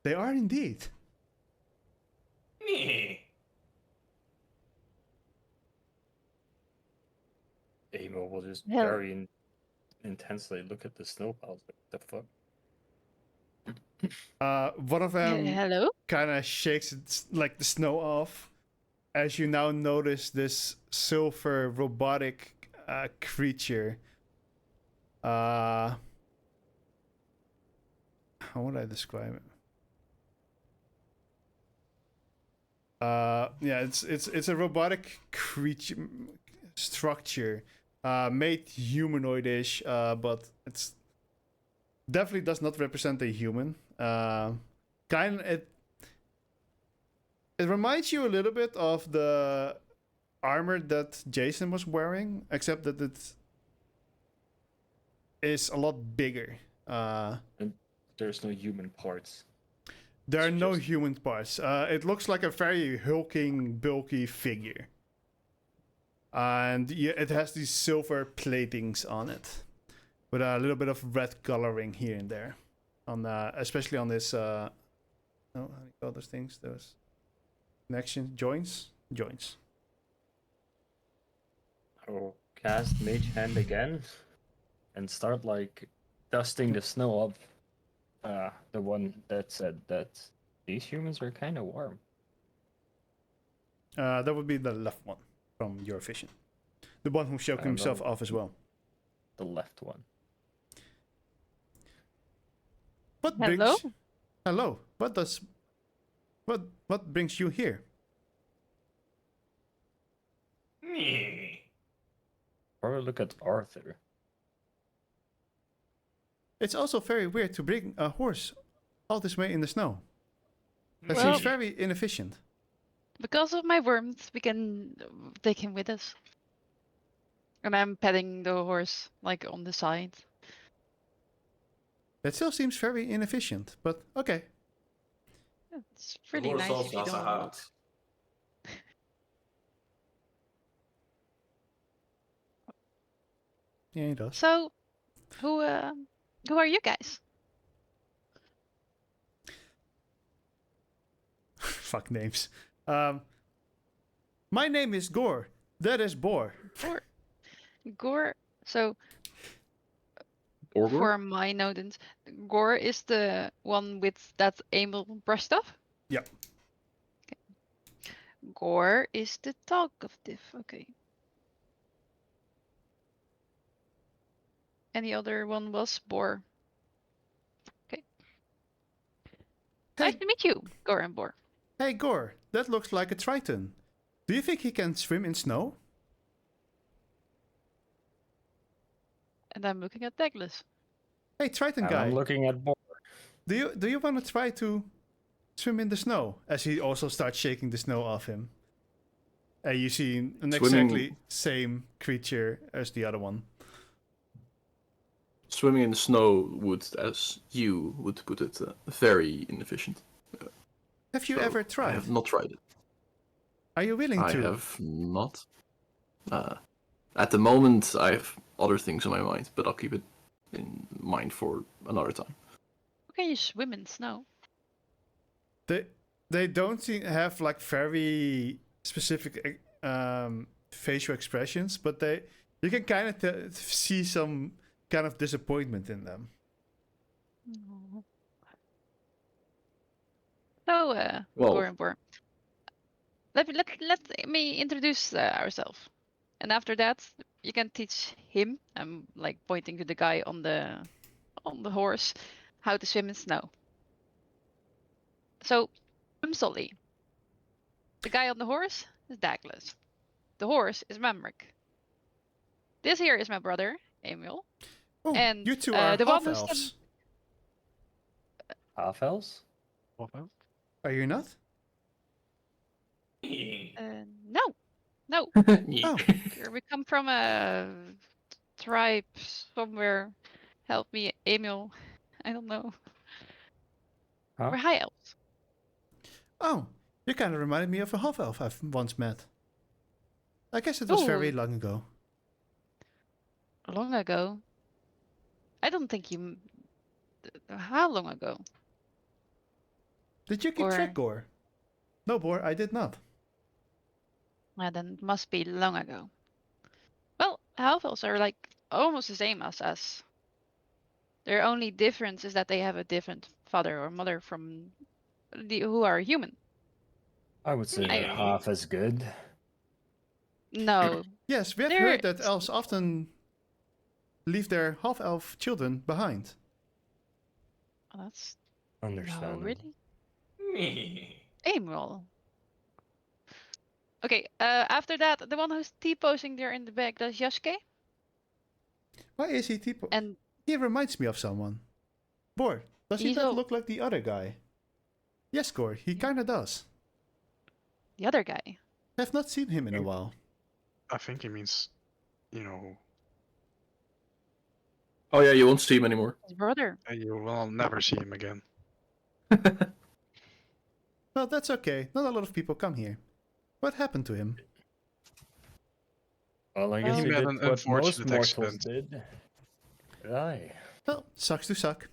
They are indeed. Amo will just Hell. very intensely look at the snow piles. Like, the fuck? One of them Hello? kind of shakes like the snow off as you now notice this silver robotic creature. How would I describe it? Yeah, it's a robotic creature structure, made humanoidish, but it's definitely does not represent a human. Kind it reminds you a little bit of the armor that Jason was wearing, except that it is a lot bigger. And there's no human parts. There are It's no just- human parts. It looks like a very hulking, bulky figure. And it has these silver platings on it, with a little bit of red coloring here and there, on especially on this. No, how do you call those things? Those connections, joints. I'll cast Mage Hand again and start like dusting the snow off. The one that said that these humans are kind of warm. That would be the left one from your vision. The one who shook I don't himself know. off as well. The left one. What Hello? brings? Hello. What brings you here? Probably look at Arthur. It's also very weird to bring a horse all this way in the snow. That Well- seems very inefficient. Because of my warmth, we can take him with us. And I'm petting the horse, like, on the side. That still seems very inefficient, but okay. Yeah, it's The really horse nice also if you has a don't. heart. Yeah, he does. So, who are you guys? Fuck names. My name is Gore. That is Boar. Gore. So, Orgor? for my notes, Gore is the one with that anal brush stuff. Yep. Gore is the talkative. Okay. And the other one was Boar. Okay. Nice Hey, to meet you, Gore and Boar. hey, Gore. That looks like a Triton. Do you think he can swim in snow? And I'm looking at Douglas. Hey, Triton And guy. I'm looking at Bo. Do you want to try to swim in the snow? As he also starts shaking the snow off him. And you see an Swimming- exactly same creature as the other one. Swimming in the snow would, as you would put it, very inefficient. Have you So, ever I tried? have not tried it. Are you willing I to? have not. At the moment, I have other things in my mind, but I'll keep it in mind for another time. How can you swim in snow? They don't have like very specific facial expressions, but you can kind of see some kind of disappointment in them. So, Well- Gore and Boar. Let me introduce ourselves, and after that, you can teach him. I'm like pointing to the guy on the horse, how to swim in snow. So, I'm Solly. The guy on the horse is Douglas. The horse is Mamrick. This here is my brother, Emil. Oh, And, you two are the one half who's elves. Half elves? Are you not? No, no. Oh, We come from a tribe somewhere. Help me, Emil. I don't know. Huh? We're high elves. oh, you kind of reminded me of a half elf I've once met. I guess it was very Ooh. long ago. Long ago. I don't think you. How long ago? Did you keep Or- track, Gore? No, Bor, I did not. Then it must be long ago. Well, half elves are like almost the same as us. Their only difference is that they have a different father or mother from who are human. I would say they're half as good. No, Yes, we have They're heard that elves often leave their half-elf children behind. that's Understandable. no really amoral. Okay, after that, the one who's T-posing there in the back, that's Yasuke. Why is he tipo? And He reminds me of someone. Bor, does he He's not al- look like the other guy? Yes, Gore, he kinda does. the other guy. Have not seen him in a while. I think he means, you know, Oh yeah, you won't see him anymore. His brother. you will never see him again. Well, that's okay. Not a lot of people come here. What happened to him? Well, I guess Well- he He had did an what most unfortunate mortals accident. did. Aye. Well, sucks to suck.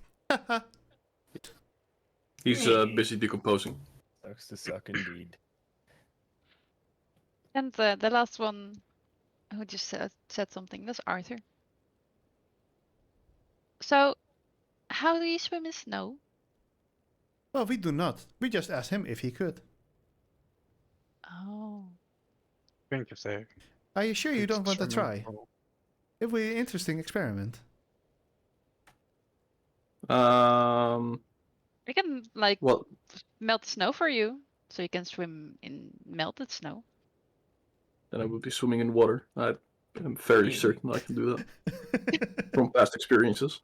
He's busy decomposing. Sucks to suck indeed. And the last one who just said something, that's Arthur. So, how do you swim in snow? Well, we do not. We just asked him if he could. Oh. I think if they Are you sure you could don't want to swim in try? the pool. It would be an interesting experiment. We can like Well, melt the snow for you, so you can swim in melted snow. then I would be swimming in water. I'm fairly certain I can do that from past experiences.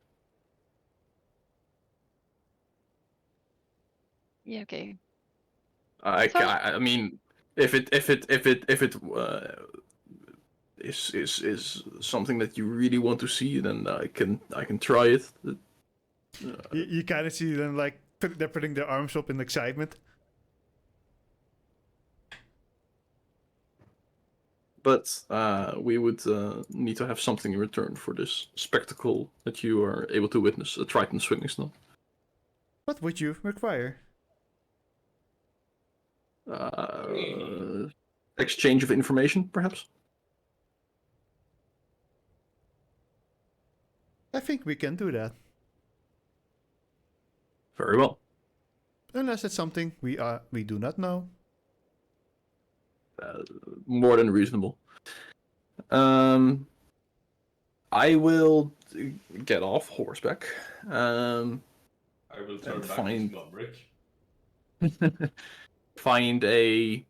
Yeah, okay. I, So- I mean, if it is something that you really want to see, then I can try it. You kind of see them like they're putting their arms up in excitement. But we would need to have something in return for this spectacle that you are able to witness, a Triton swimming snow. What would you require? Exchange of information, perhaps? I think we can do that. Very well. Unless it's something we do not know. More than reasonable. I will get off horseback. I will turn And back find- to Gunbridge. Find a,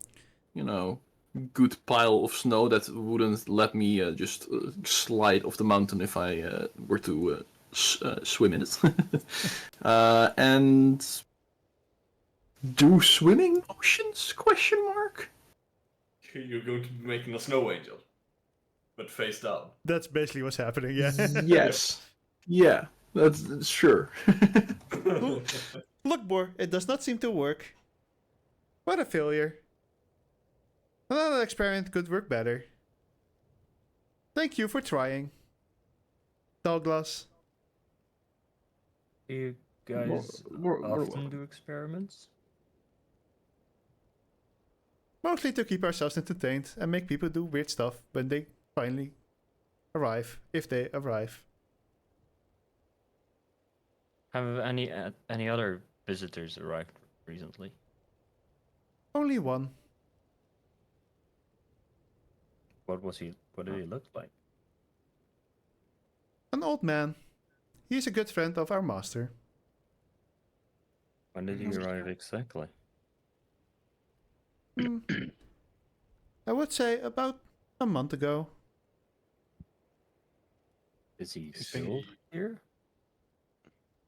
good pile of snow that wouldn't let me just slide off the mountain if I were to swim in it. And do swimming motions? Question mark. You're going to be making a snow angel, but face down. That's basically what's happening, yeah. Yes. Yeah. That's sure. Look, Bor, it does not seem to work. What a failure. Another experiment could work better. Thank you for trying. Douglas. Do you guys More often welcome. do experiments? Mostly to keep ourselves entertained and make people do weird stuff when they finally arrive, if they arrive. Have any other visitors arrived recently? Only one. What did he look like? An old man. He's a good friend of our master. When did he arrive exactly? Hmm. I would say about a month ago. Is he think still here?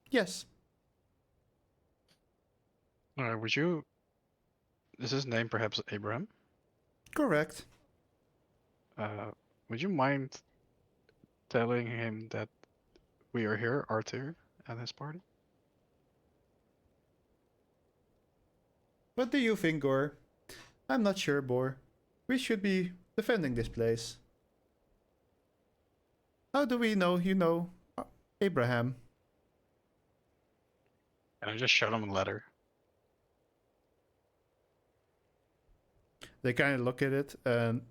Yes. Would you? Is his name perhaps Abraham? Correct. Would you mind telling him that we are here, Arthur, and his party? What do you think, Gore? I'm not sure, Bor. We should be defending this place. How do we know you know Abraham? And I just showed him a letter. They kind of look at it, and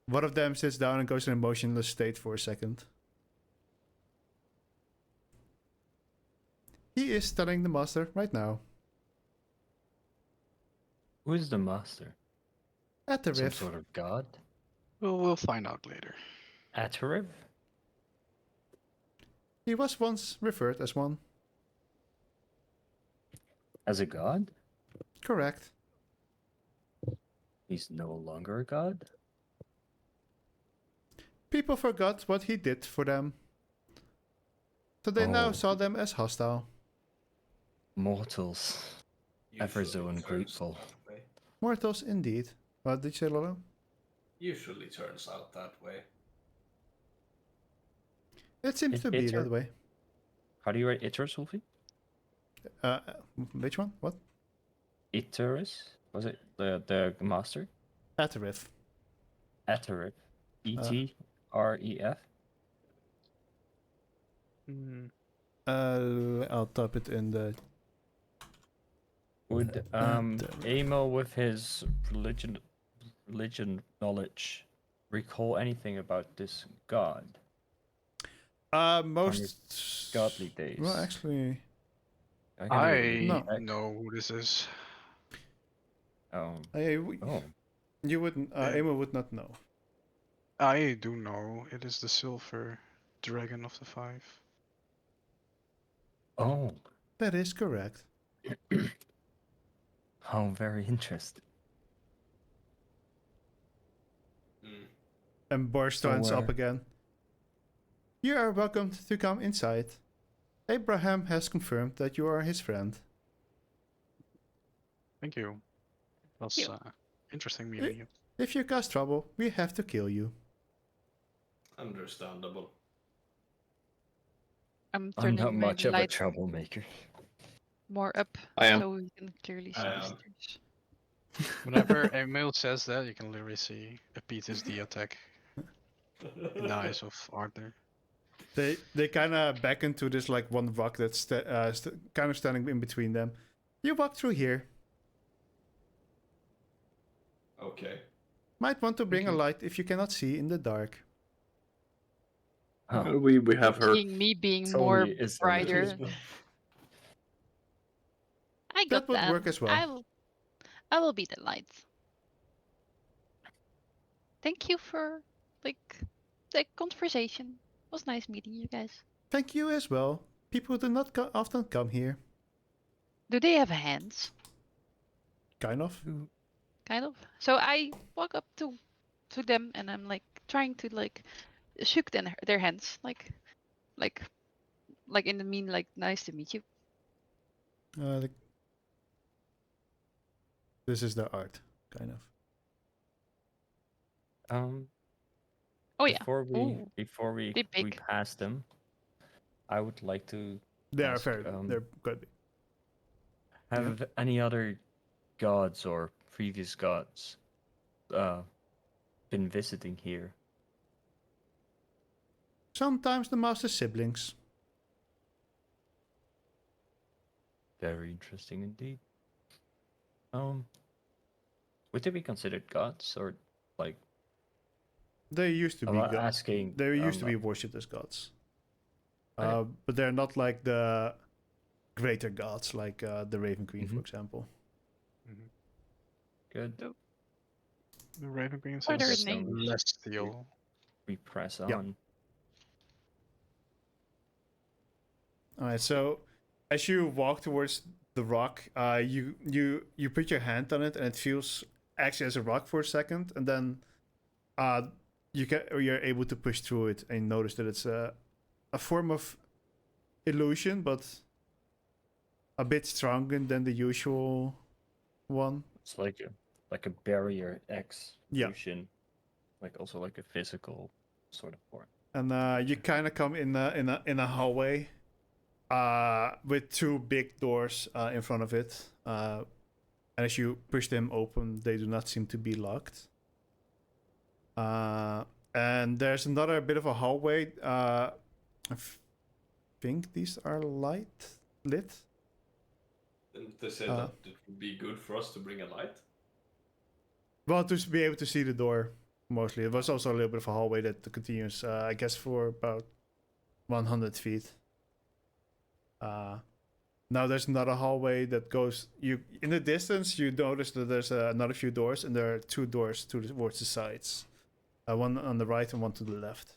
one of them sits down and goes in a motionless state for a second. He is studying the master right now Who is the master? at the Some riff. sort of god? We'll find out later. Atariv? He was once referred as one. As a god? Correct. He's no longer a god? People forgot what he did for them. So they now Oh. saw them as hostile. Mortals. Ever Usually so turns ungrateful. out that way. Mortals indeed. What did you say, Lolo? Usually turns out that way. It seems to be It's that way. How do you write Iter, Sulfi? Which one? What? Iteris? Was it the master? At the riff. Atarif. Etref? Mm, I'll type it in the. Would Amo with his religion knowledge recall anything about this god? Most Godly days. Well, actually, can I do a No. check. know who this is. Oh. you wouldn't. Amo would not know. I do know. It is the silver dragon of the five. Oh. That is correct. How very interesting. Mm. And Bor stands up where- again. You are welcome to come inside. Abraham has confirmed that you are his friend. Thank you. It was You. interesting meeting you. If you cause trouble, we have to kill you. Understandable. I'm I'm turning not my much of a light troublemaker. more up I am. so we can clearly see I the am. stairs. Whenever Emil says that, you can literally see a PTSD attack in the eyes of Arthur. They kind of back into this like one rock that's kind of standing in between them. You walk through here. Okay. Might want to bring a Okay. light if you cannot see in the dark. Oh. We have heard. Seeing me being It's more only- it's only brighter. just- I That got would that. work as well. I will be the light. Thank you for like the conversation. It was nice meeting you guys. Thank you as well. People do not often come here. Do they have hands? Kind of. Kind of. So I walk up to them and I'm like trying to like shook their hands like in the mean like nice to meet you. This is the art, kind of. Oh yeah. Before Ooh, we they big. pass them, I would like to They are ask, very. They're good. have any other gods or previous gods been visiting here? Sometimes the master's siblings. Very interesting indeed. Would they be considered gods or like? They used to I'm be not gods. asking. They used to I'm be not- worshipped as gods. Okay. But they're not like the greater gods, like the Raven Queen, for Mhm. example. Good. The Raven Queen What are says their names? celestial. We press Yeah. on. All right. So, as you walk towards the rock, you put your hand on it, and it feels actually as a rock for a second, and then you're able to push through it and notice that it's a form of illusion, but a bit stronger than the usual one. It's like a barrier X Yeah. illusion, like also like a physical sort of form. And you kind of come in a hallway with two big doors in front of it. And as you push them open, they do not seem to be locked. And there's another bit of a hallway. Think these are lit. And they said Uh. that it would be good for us to bring a light. Well, to be able to see the door, mostly. It was also a little bit of a hallway that continues, I guess, for about 100 feet. Now there's another hallway that goes. You in the distance, you notice that there's another few doors, and there are 2 doors towards the sides. One on the right and one to the left.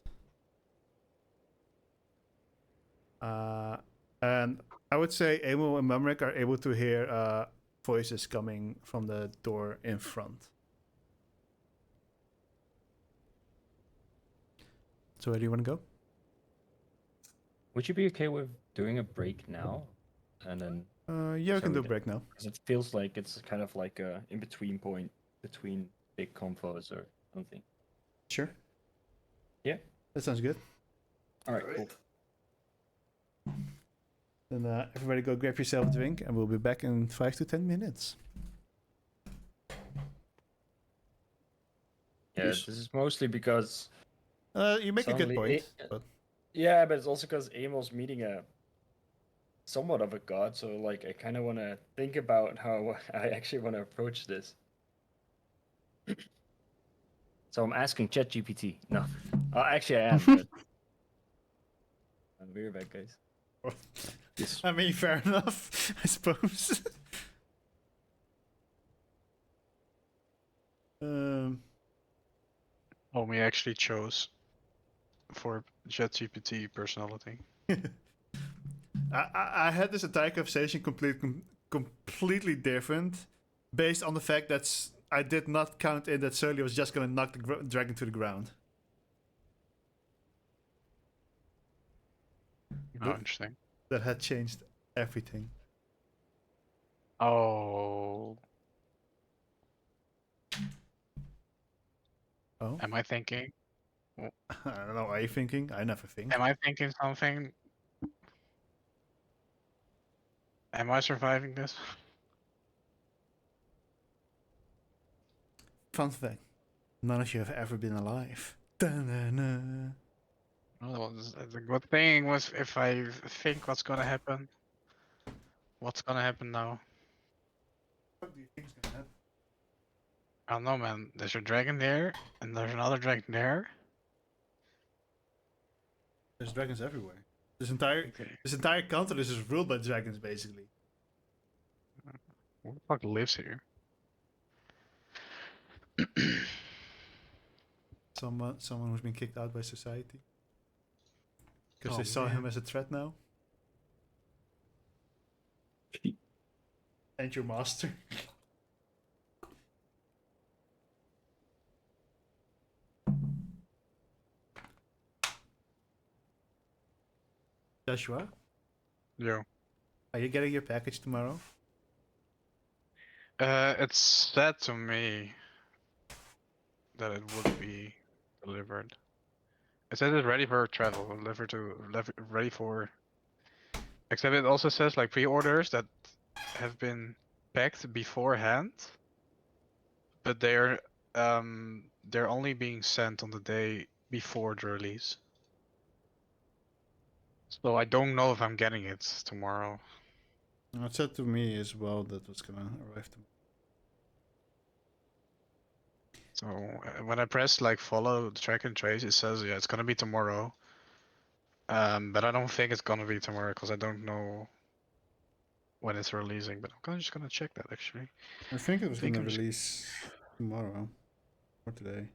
And I would say Emil and Mumrick are able to hear voices coming from the door in front. So where do you want to go? Would you be okay with doing a break now, and then? Yeah, we So can do a we break now. Because it feels like it's kind of like a in between point between big convos or something. Sure. Yeah. That sounds good. All right. Cool. Then everybody go grab yourself a drink, and we'll be back in 5 to 10 minutes. Yeah, Yes. this is mostly because. You make a good Suddenly point. But Yeah, but it's also because Emil's meeting a somewhat of a god, so like I kind of want to think about how I actually want to approach this. So I'm asking ChatGPT. No, actually I am. But I'll be right back, guys. Yes. I mean, fair enough, I suppose. Omi actually chose for ChatGPT personality. I had this entire conversation completely different, based on the fact that I did not count in that Surly was just gonna knock the dragon to the ground. Oh, interesting. That had changed everything. Oh. Oh, Am I thinking? I don't know. Are you thinking? I never think. Am I thinking something? Am I surviving this? Fun fact: none of you have ever been alive. Da-na-na. Well, the good thing was if I think what's gonna happen. What's gonna happen now? What do you think is gonna happen? I don't know, man. There's a dragon there, and there's another dragon there. There's dragons everywhere. This entire continent is ruled by dragons, basically. Who the fuck lives here? Someone who's been kicked out by society because Oh, they saw man. him as a threat now. And your master. Joshua, Yo. are you getting your package tomorrow? It's said to me that it would be delivered. It says it's ready for travel, ready for. Except it also says like pre-orders that have been packed beforehand, but they're only being sent on the day before the release. So I don't know if I'm getting it tomorrow. It said to me as well that was gonna arrive tomorrow. So when I press like follow track and trace, it says yeah it's gonna be tomorrow. But I don't think it's gonna be tomorrow because I don't know when it's releasing. But I'm just gonna check that actually. I think it was Think gonna I'm just- release tomorrow or today.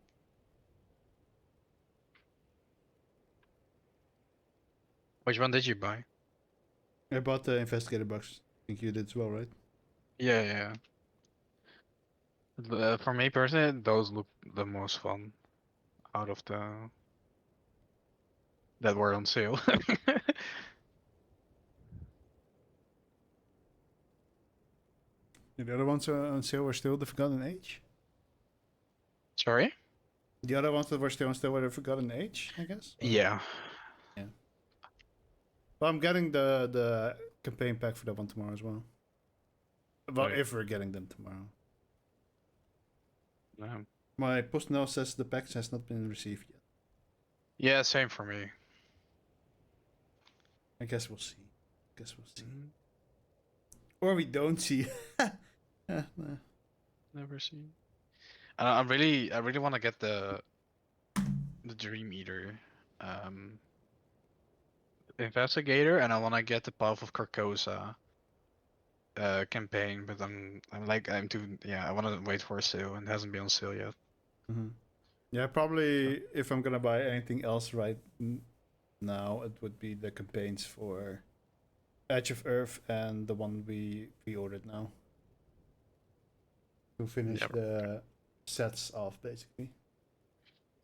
Which one did you buy? I bought the investigator box. I think you did as well, right? Yeah. For me personally, those look the most fun out of the that were on sale. The other ones on sale were still the Forgotten Age. Sorry? The other ones that were still on sale were the Forgotten Age, I guess. Or- Yeah. Well, I'm getting the campaign pack for that one tomorrow as well. Well, Right. if we're getting them tomorrow. Yeah. My personnel says the package has not been received yet. Yeah, same for me. I guess we'll see. Guess we'll see. Mhm. Or we don't see. Nah. Never seen. And I really want to get the Dream Eater investigator, and I want to get the Path of Carcosa campaign, but I'm too I want to wait for a sale, and it hasn't been on sale yet. Mm-hmm. Yeah, probably if I'm gonna buy anything else now, it would be the campaigns for Edge of Earth and the one we ordered now to finish Yep. the sets off, basically.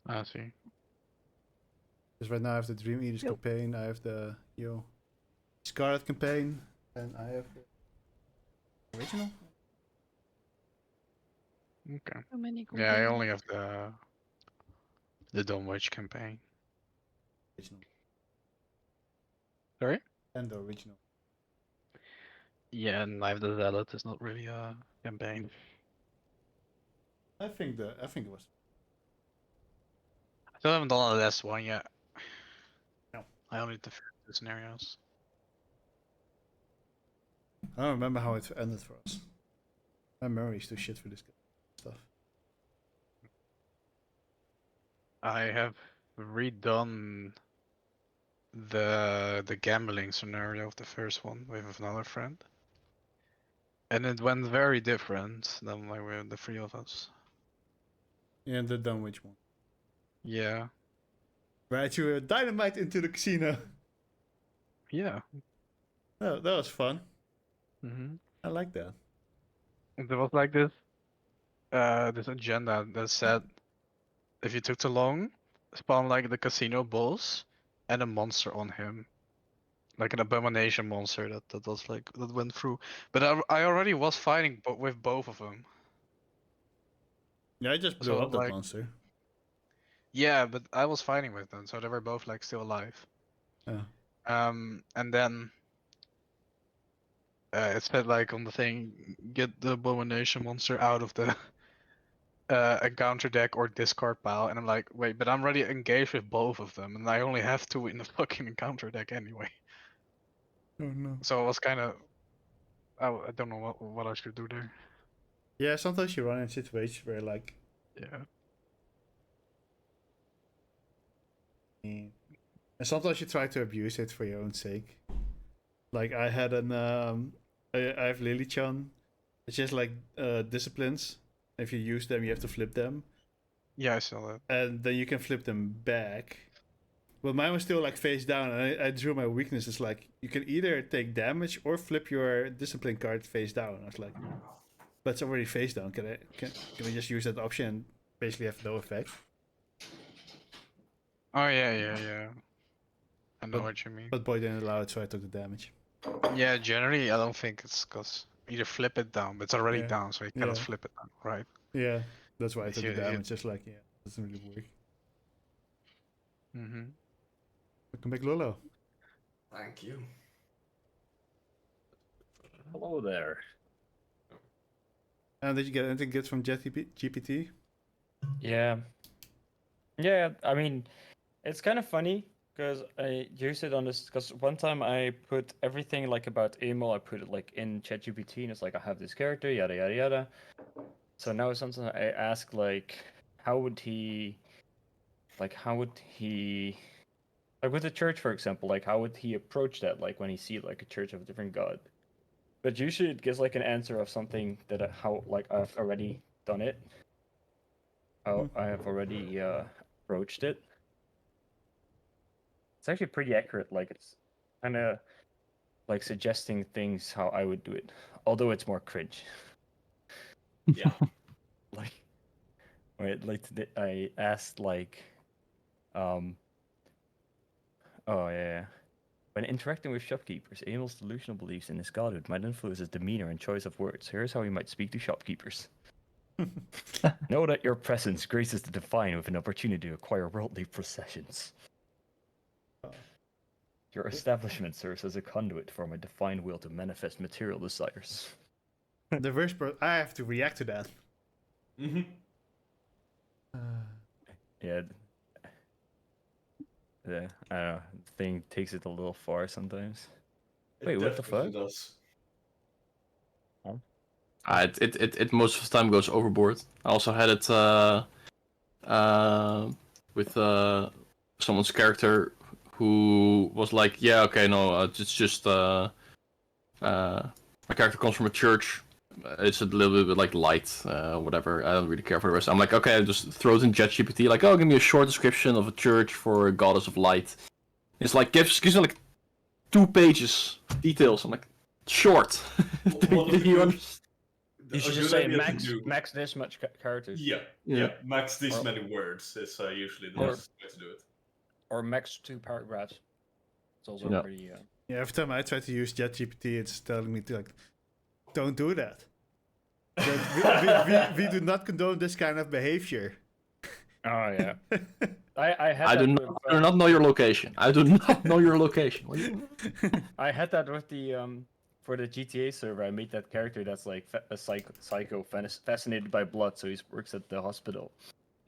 I see. Because right now I have the Dream Eaters campaign, I have the Scarlet campaign, and I have the original. Okay. So many Yeah, I complaints. only have the Dawn Witch campaign. Original. Sorry? And the original. Yeah, and Knife the Zealot is not really a campaign. I think it was. I still haven't done the last one yet. No. I only did the first two scenarios. I don't remember how it ended for us. My memory is too shit for this stuff. I have redone the gambling scenario of the first one with another friend. And it went very different than like with the three of us. Yeah, the Dunwich one. Yeah. Right, you were dynamite into the casino. Yeah. Oh, that was fun. Mm-hmm. I like that. There was like this agenda that said if you took too long, spawn like the casino boss and a monster on him. Like an abomination monster that was like that went through. But I already was fighting with both of them. Yeah, I just blew So up that like monster. yeah, but I was fighting with them, so they were both like still alive. Yeah. And then it said like on the thing, get the abomination monster out of the encounter deck or discard pile, and I'm like, wait, but I'm already engaged with both of them, and I only have two in the fucking encounter deck anyway. Oh no. So I was kind of, I don't know what I should do there. Yeah, sometimes you run in situations where like, Yeah. and sometimes you try to abuse it for your own sake. Like I had I have Lilichan. It's just like disciplines. If you use them, you have to flip them, Yeah, I saw that. and then you can flip them back. But mine was still like face down, and I drew my weaknesses. Like you can either take damage or flip your discipline card face down. I was like, but it's already face down. Can I just use that option and basically have no effect? Oh yeah. I know what you mean. But boy didn't allow it, so I took the damage. Yeah, generally I don't think it's because either flip it down, but it's already Yeah. down, so you cannot flip it down, right? Yeah, that's why I took the Yeah, damage. Just like, yeah, doesn't really work. Mm-hmm. Welcome back, Lolo. Thank you. Hello there. And did you get anything good from GPT? Yeah. Yeah, I mean, it's kind of funny because I use it on this because one time I put everything like about Emil, I put it like in ChatGPT and it's like I have this character, yada yada yada. So now sometimes I ask like how would he like with the church for example, like how would he approach that like when he see like a church of a different god? But usually it gives like an answer of something that how like I've already done it. How I have already approached it. It's actually pretty accurate. Like it's kind of like suggesting things how I would do it, although it's more cringe. Yeah. Like, right? Like I asked like, oh yeah. When interacting with shopkeepers, Emil's delusional beliefs in his godhood might influence his demeanor and choice of words. Here's how he might speak to shopkeepers. Know that your presence graces the divine with an opportunity to acquire worldly possessions. Your establishment serves as a conduit for my divine will to manifest material desires. The worst part, I have to react to that. Mm-hmm. Yeah. I don't know. The thing takes it a little far sometimes. Wait, what the fuck? Does. It most of the time goes overboard. I also had it with someone's character who was like, yeah, okay, no, it's just my character comes from a church. It's a little bit like light, whatever. I don't really care for the rest. I'm like, okay, I just throw it in ChatGPT. Like, oh, give me a short description of a church for a goddess of light. It's like gives me like 2 pages details. I'm like, short. One of Do you the- understand? You a should good just say idea to max do- max this much characters. Yeah, Yeah. yeah. Max this Or- many words is usually the Or- best way to do it. Or max 2 paragraphs. It's also Yeah. pretty. Yeah, every time I try to use ChatGPT, it's telling me to like, don't do that. We do not condone this kind of behavior. Oh yeah. I had I that do with, not know your location. I do not know your location. What do you... I had that with the for the GTA server. I made that character that's like a psycho fascinated by blood, so he works at the hospital,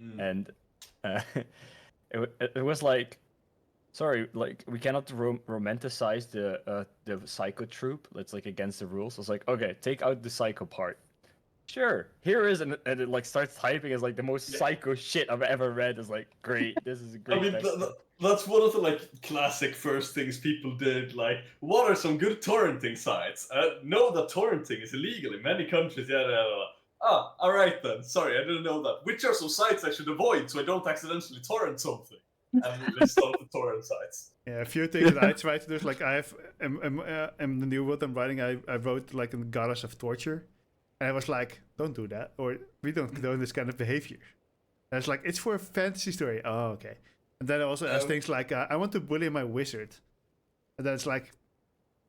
Mm. and it was like, sorry, like we cannot romanticize the psycho troop. That's like against the rules. I was like, okay, take out the psycho part. Sure, here is and it like starts typing as like the most Yeah. psycho shit I've ever read. It's like great, this is a I great. mean, text. that's one of the like classic first things people did. Like, what are some good torrenting sites? Know that torrenting is illegal in many countries. Yeah. Ah, all right then. Sorry, I didn't know that. Which are some sites I should avoid so I don't accidentally torrent something? And list all the torrent sites. Yeah, a few things that I try to do is like I have in the new world I'm writing, I wrote like a goddess of torture, and I was like, don't do that, or we don't condone this kind of behavior. And it's like it's for a fantasy story. Oh, okay. And then I also ask things like I want to bully my wizard, and then it's like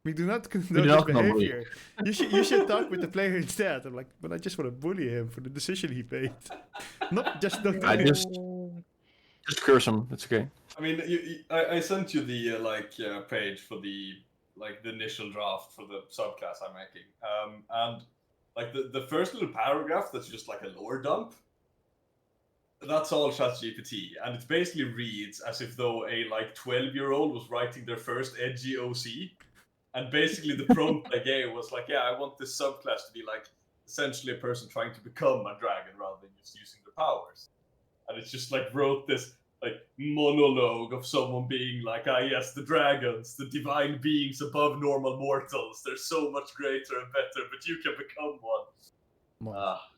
we do not condone do this not condone behavior. You should talk with the player instead. I'm like, but I just want to bully him for the decision he made. Not just don't. I do it. just curse him. It's okay. I mean, I sent you the page for the the initial draft for the subclass I'm making, and like the first little paragraph that's just like a lore dump. That's all ChatGPT, and it basically reads as if though a 12-year-old was writing their first edgy OC, and basically the prompt I gave was like, yeah, I want this subclass to be like essentially a person trying to become a dragon rather than just using their powers, and it's just like wrote this like monologue of someone being like, ah yes, the dragons, the divine beings above normal mortals, they're so much greater and better, but you can become one. Well, Ah.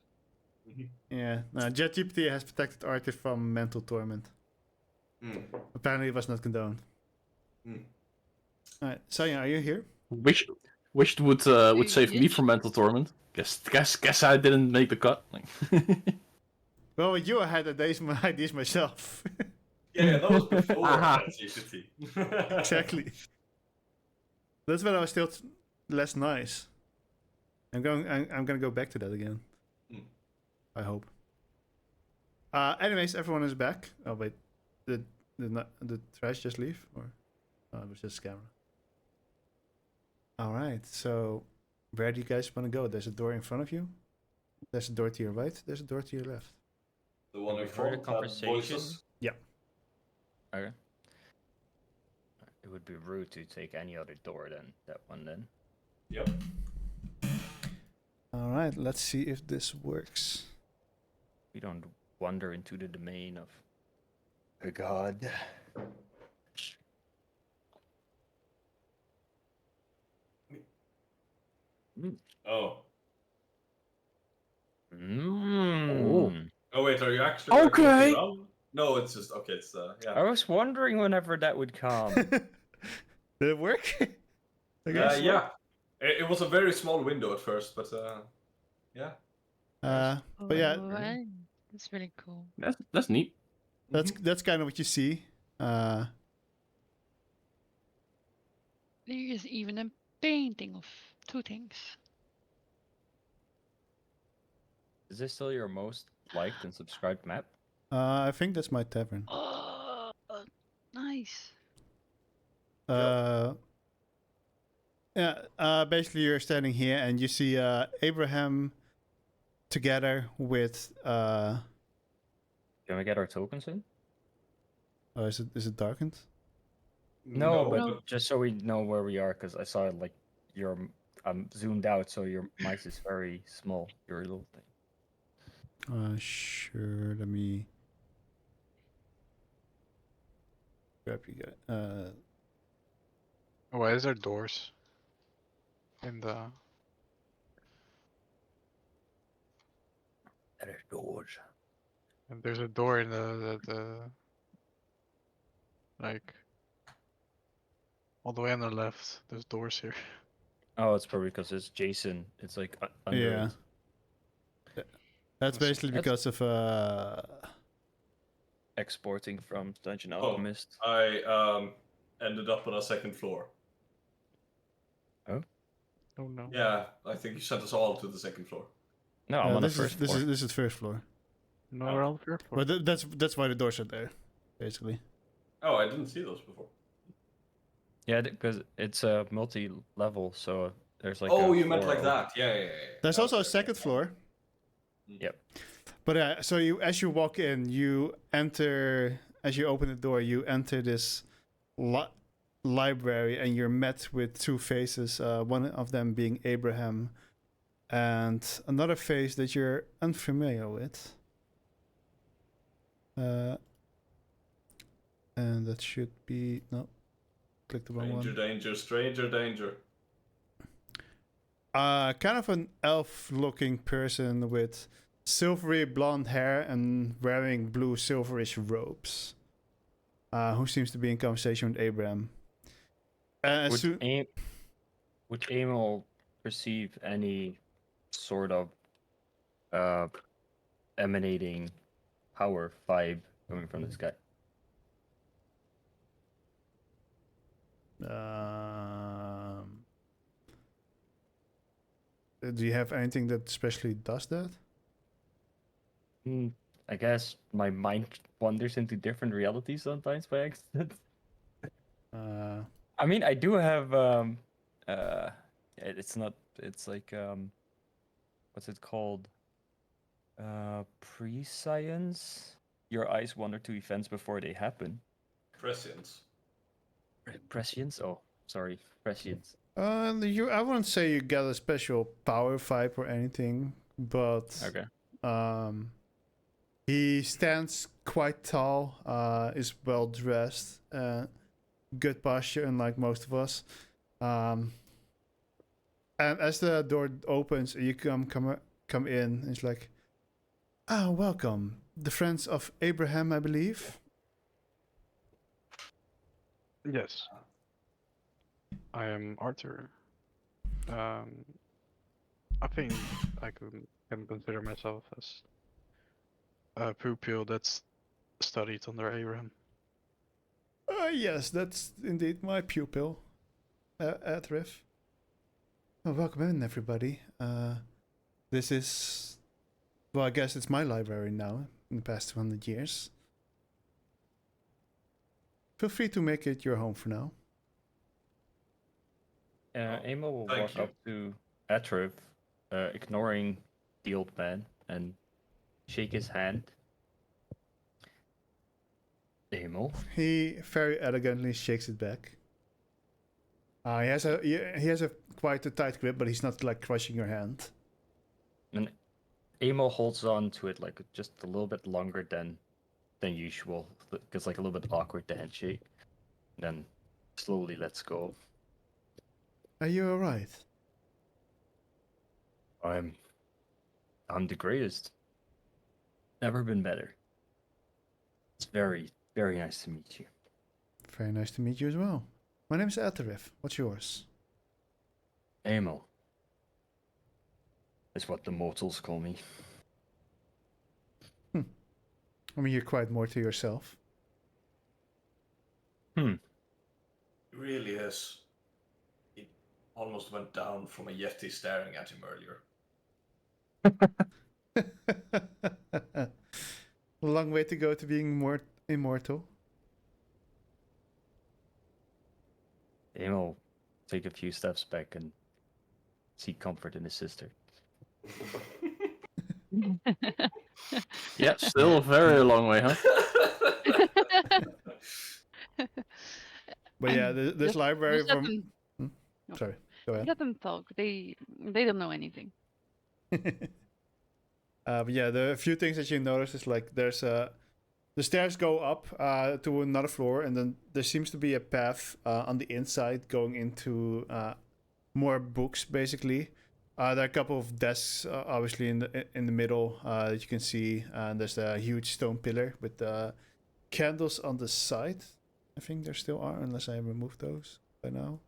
yeah, ChatGPT has protected artists from mental torment. Mm. Apparently, it was not condoned. Mm. All right, Sanya, are you here? Which would save me from mental torment. Guess I didn't make the cut. Like... Well, with you, I had ideas myself. Yeah, that was before Aha. ChatGPT. Exactly. That's when I was still less nice. I'm gonna go back to that again. Mm. I hope. Anyways, everyone is back. Oh wait, did the trash just leave, or oh, it was just camera. All right, so where do you guys want to go? There's a door in front of you. There's a door to your right. There's a door to your left. The one Have in we heard a front had conversation? voices. Okay. It would be rude to take any other door than that one then. Yep. All right, let's see if this works. We don't wander into the domain of a god. Oh. Mm. Oh wait, are you actually Okay. walking around? No, it's just okay. It's I yeah. was wondering whenever that would come. Did it work? I guess. Yeah. It was a very small window at first, but yeah. But yeah, Alright, that's really cool. That's neat. that's kind of what you see. There is even a painting of 2 things. Is this still your most liked and subscribed map? I think that's my tavern. Oh, nice. Basically you're standing here and you see Abraham together with Can we get our tokens in? oh, is it darkened? No, but just so we know where we are, because I saw like your I'm zoomed out, so your mic is very small. Your little thing. Sure. Let me grab you guys. Why is there doors in the? There's doors. And there's a door in the like all the way on the left. There's doors here. Oh, it's probably because it's Jason. It's like under Yeah. it. That's basically That's- because of Exporting from Dungeon Oh. Alchemist. I ended up on a second floor. Oh no. Yeah, I think you sent us all to the second floor. No, I'm on the this first is floor. this is first floor. No, we're on the third floor. But that's why the doors are there, basically. Oh, I didn't see those before. Yeah, because it's a multi-level, so there's like. Oh, a you meant floor like over- that? Yeah. There's also a Okay. second floor. Yep. But so as you walk in, you enter. As you open the door, you enter this library, and you're met with two faces. One of them being Abraham, and another face that you're unfamiliar with. And that should be no. Click the wrong Stranger one. danger, stranger danger. Kind of an elf-looking person with silvery blonde hair and wearing blue silverish robes. Who seems to be in conversation with Abraham. Would Emil perceive any sort of emanating power vibe coming from this guy? Do you have anything that especially does that? I guess my mind wanders into different realities sometimes by accident. I mean, I do have it's not, it's like what's it called? Prescience. Your eyes wander to events before they happen. Prescience. Prescience? Oh, sorry, prescience. I wouldn't say you got a special power vibe or anything, but Okay. he stands quite tall, is well dressed, good posture, unlike most of us. And as the door opens, you come in. And it's like, welcome, the friends of Abraham, I believe. Yes. I am Arthur. I think I can consider myself as a pupil that's studied under Abraham. Yes, that's indeed my pupil, Adrif. Welcome in, everybody. This is, well, I guess it's my library now, in the past 200 years. Feel free to make it your home for now. Emil will thank walk you. up to Atrif, ignoring the old man, and shake his hand. Emil. He very elegantly shakes it back. He has a quite a tight grip, but he's not like crushing your hand. And Emil holds on to it like just a little bit longer than usual. It's like a little bit awkward, the handshake. Then slowly lets go. Are you alright? I'm the greatest. Never been better. It's very, very nice to meet you. Very nice to meet you as well. My name is Atarif. What's yours? Emil. Is what the mortals call me. I mean, you're quite more to yourself. It really is. He almost went down from a yeti staring at him earlier. Long way to go to being more immortal. Emil take a few steps back and seek comfort in his sister. Yeah, still a very long way, huh? But yeah, this Just- library just let from... them- Sorry. Go ahead. Let them talk. They don't know anything. But yeah, the few things that you notice is like there's the stairs go up to another floor, and then there seems to be a path on the inside going into more books, basically. There are a couple of desks, obviously in the middle that you can see, and there's a huge stone pillar with candles on the side. I think there still are, unless I removed those by now.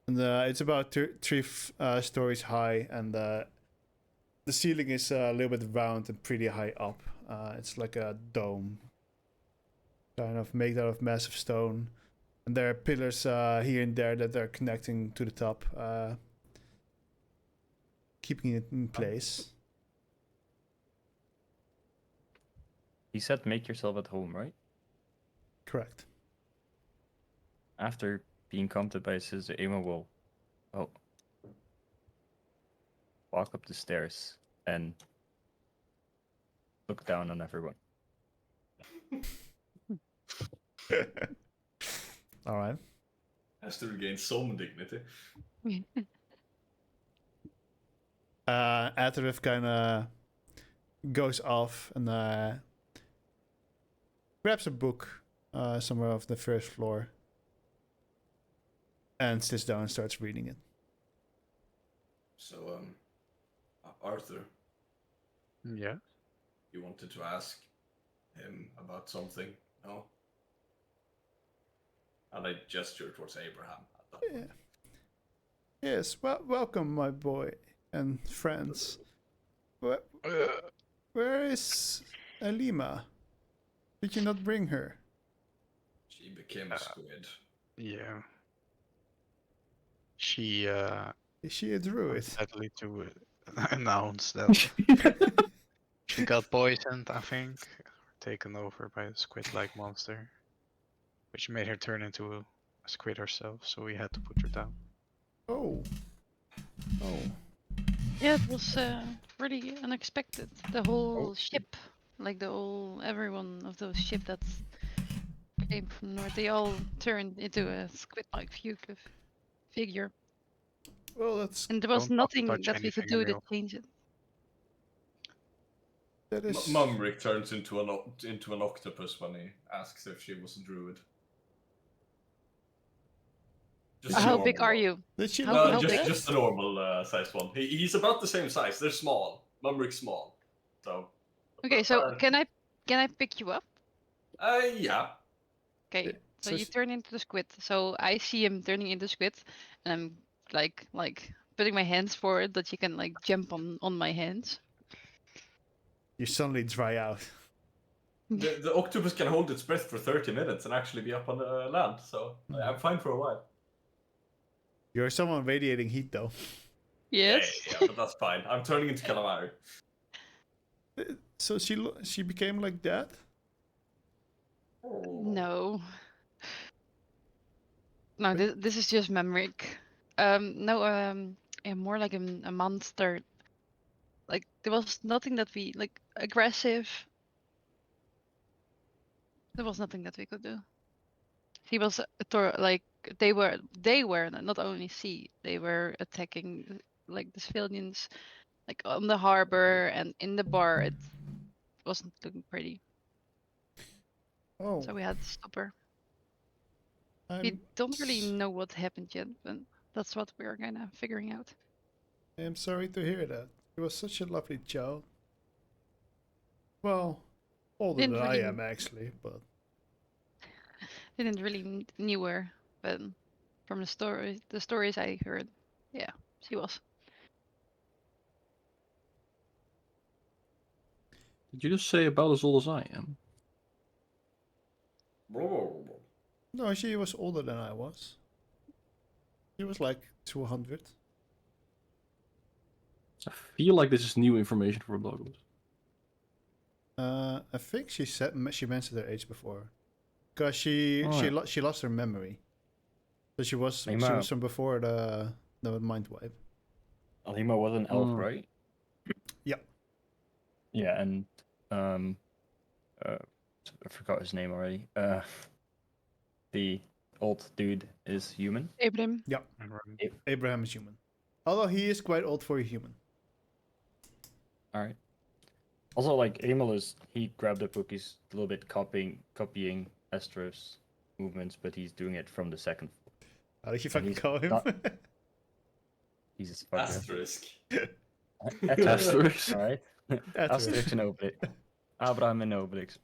And it's about three stories high, and the ceiling is a little bit round and pretty high up. It's like a dome, kind of made out of massive stone. And there are pillars here and there that are connecting to the top, keeping it in place. He said make yourself at home, right? Correct. After being counted by his sister, Emma will walk up the stairs and look down on everyone. All right. Has to regain some dignity. Atharif kind of goes off and grabs a book somewhere off the first floor and sits down and starts reading it. So, Arthur, Yeah. you wanted to ask him about something, no? And I gestured towards Abraham at that point. Yes, well, welcome, my boy and friends. Where is Alima? Did you not bring her? She became a squid. Yeah. She Is she a druid? sadly to announce that she got poisoned, I think, taken over by a squid-like monster, which made her turn into a squid herself. So we had to put her down. Oh. Yeah, it was pretty unexpected. The whole ship, like every one of those ship that came from north, they all turned into a squid-like figure, Well, that's and there was Don't nothing touch that we could anything, do to Emil. change it. that is. Mumrick turns into an octopus when he asks if she was a druid. Just a How normal big are one. you? Did she How- look how like big? that? Just a normal sized one. He's about the same size. They're small. Mumrick's small. So. Okay, so can I pick you up? Yeah. Okay, so you turn into the squid. So I see him turning into squid, and I'm like putting my hands forward that you can like jump on my hands. You suddenly dry out. The octopus can hold its breath for 30 minutes and actually be up on the land, so I'm fine for a while. You're someone radiating heat, though. Yes. Yeah, but that's fine. I'm turning into calamari. So she became like that? No. No, this is just Memrick. No, yeah, more like a monster. Like there was nothing that we like aggressive. There was nothing that we could do. He was like they were not only sea, they were attacking like the civilians, like on the harbor and in the bar. It wasn't looking pretty, Oh. so we had to stop her. We I'm don't really know what happened yet, but that's what we're kind of figuring out. I'm sorry to hear that. He was such a lovely child. Well, older Didn't than I really- am, actually, but Didn't really knew her, but from the stories I heard, yeah, she was. Did you just say about as old as I am? no, she was older than I was. She was like 200. I feel like this is new information for Bloodless. I think she mentioned her age before, because she lost her memory. So she was from before the mind wipe. Alima was an elf, Mm. right? Yeah. Yeah, and I forgot his name already. The old dude is human. Abraham. Abraham is human. Although he is quite old for a human. All right. Also, like Emil he grabbed the book. He's a little bit copying Astro's movements, but he's doing it from the second floor. How did you And fucking he's call him? not- He's a fucker. Asterisk. Asterisk. All right. Asterisk and Obelix. Abraham and Obelix.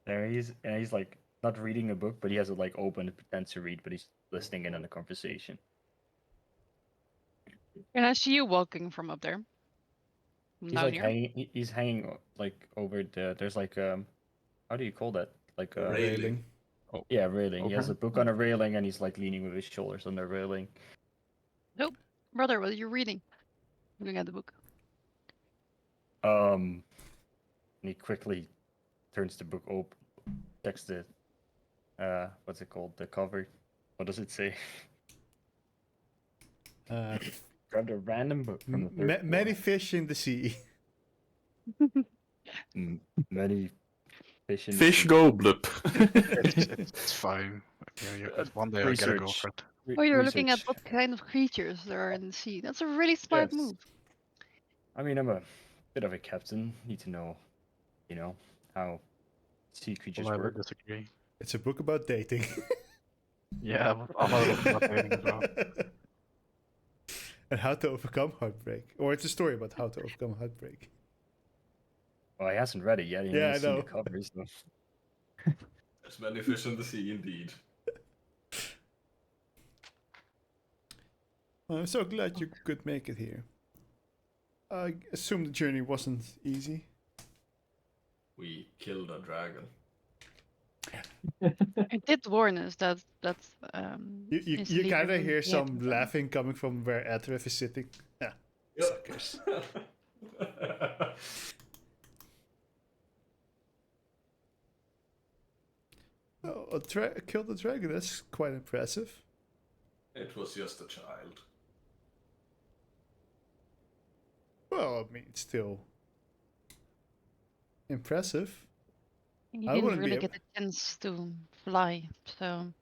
There he's like not reading a book, but he has it like open and pretends to read, but he's listening in on the conversation. And I see you walking from up there. From He's down like here. he's hanging like over there's like how do you call that? Like A railing. yeah, railing. He has a Okay. book on a railing and he's like leaning with his shoulders on the railing. Brother, what are you reading? Looking at the book. And he quickly turns the book open, checks the what's it called? The cover. What does it say? Grabbed a random book from the third floor. Many fish in the sea. Many fish in the Fish sea. go blip. It's fine. One day I'll get a Research. girlfriend. Oh, you're looking at Research. what kind of creatures there are in the sea. That's a really smart Yes. move. I mean, I'm a bit of a captain. Need to know, how sea creatures Well, I work. would disagree. It's a book about dating. Yeah, I'm not about dating as well. And how to overcome heartbreak. Or it's a story about how to overcome heartbreak. Well, he hasn't read it yet. He Yeah, only I seen know. the covers. So. There's many fish in the sea, indeed. I'm so glad you could make it here. I assume the journey wasn't easy. We killed a dragon. It did warn us that You his kind leader of wouldn't hear be some happy. laughing coming from where Atref is sitting. Yeah, suckers. Oh, killed a dragon. That's quite impressive. It was just a child. Well, I mean, it's still impressive. He I didn't wouldn't be really able- get a chance to fly, so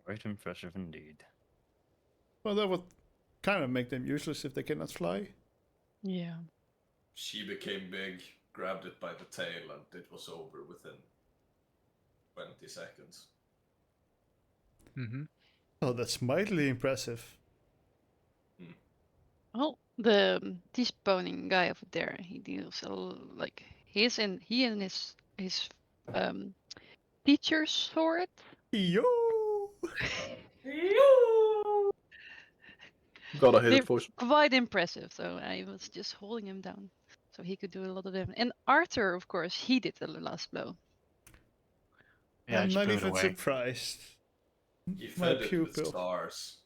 Quite impressive indeed. Well, that would kind of make them useless if they cannot fly. yeah. She became big, grabbed it by the tail, and it was over within 20 seconds. Mm-hmm. Oh, that's mightily impressive. Well, the T-sponing guy over there, he deals like he and his teacher's sword. Yo! Gotta hit They're it first. quite impressive. So I was just holding him down, so he could do a lot of damage. And Arthur, of course, he did the last blow. Yeah, I I'm just not blew it even away. surprised. He My fed it with pupil. stars.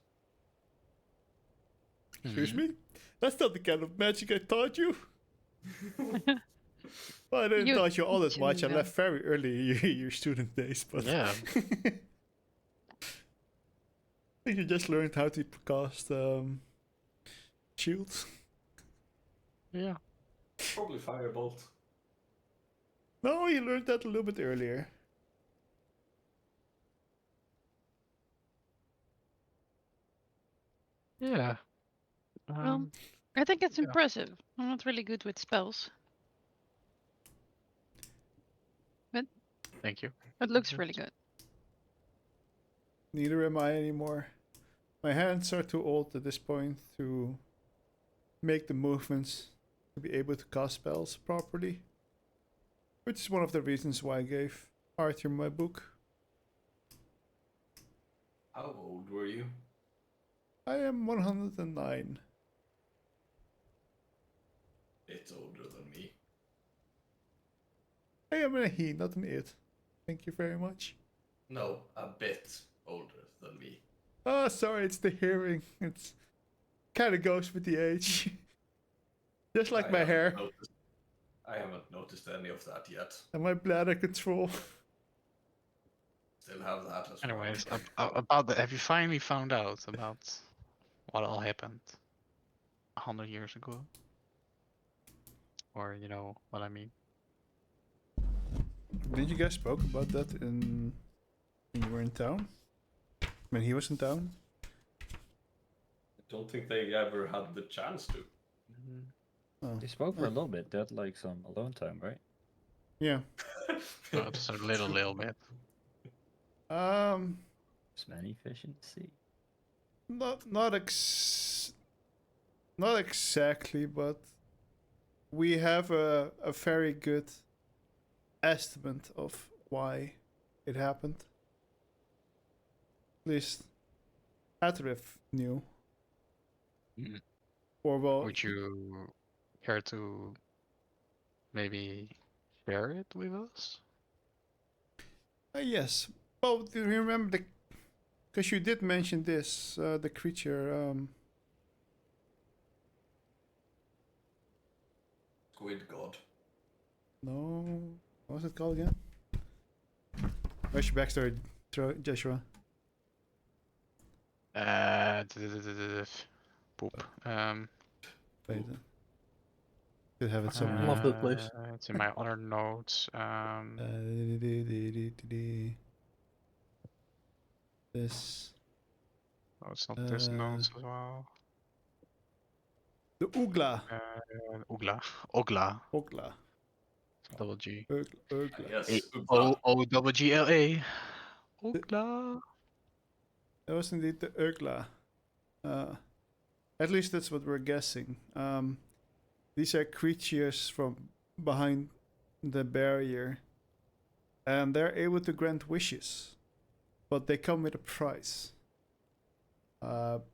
Excuse me? That's not the kind of magic I taught you. Well, I didn't You teach you all that teach much. I him, left very early in your student days, but Yeah. I think you just learned how to cast shields. Yeah. Probably firebolt. No, you learned that a little bit earlier. Yeah. Well, I think it's yeah. impressive. I'm not really good with spells. Thank you. It looks really good. Neither am I anymore. My hands are too old at this point to make the movements to be able to cast spells properly. Which is one of the reasons why I gave Arthur my book. How old were you? I am 109. It's older than me. I am a he, not an it. Thank you very much. No, a bit older than me. Oh, sorry, it's the hearing. It's kind of goes with the age. Just like my hair I haven't noticed any of that yet. and my bladder control. Still have that as well. Anyways, about the, have you finally found out about what all happened 100 years ago? Or you know what I mean? Did you guys spoke about that in You were in town? When he was in town? I don't think they ever had the chance to. Oh. They spoke for a little bit. They had like some alone time, right? Yeah. No, just a little bit. Um, There's many fish in the sea. not exactly, but we have a very good estimate of why it happened. At least Atrif knew. Mm. Or well, Would you care to maybe share it with us? yes. Well, do you remember the? Because you did mention this, the creature. Squid God. No, what was it called again? Where's your backstory, Joshua? Poop. Wait, did have it somewhere. Love that place. It's in my other notes. This Oh, it's not this notes as well. the Oogla. Ogla. Ogla. Oogla. Double G. Oogla. Yes. O-O-G-L-A. Ogla. That was indeed the Oogla. At least that's what we're guessing. These are creatures from behind the barrier, and they're able to grant wishes, but they come with a price.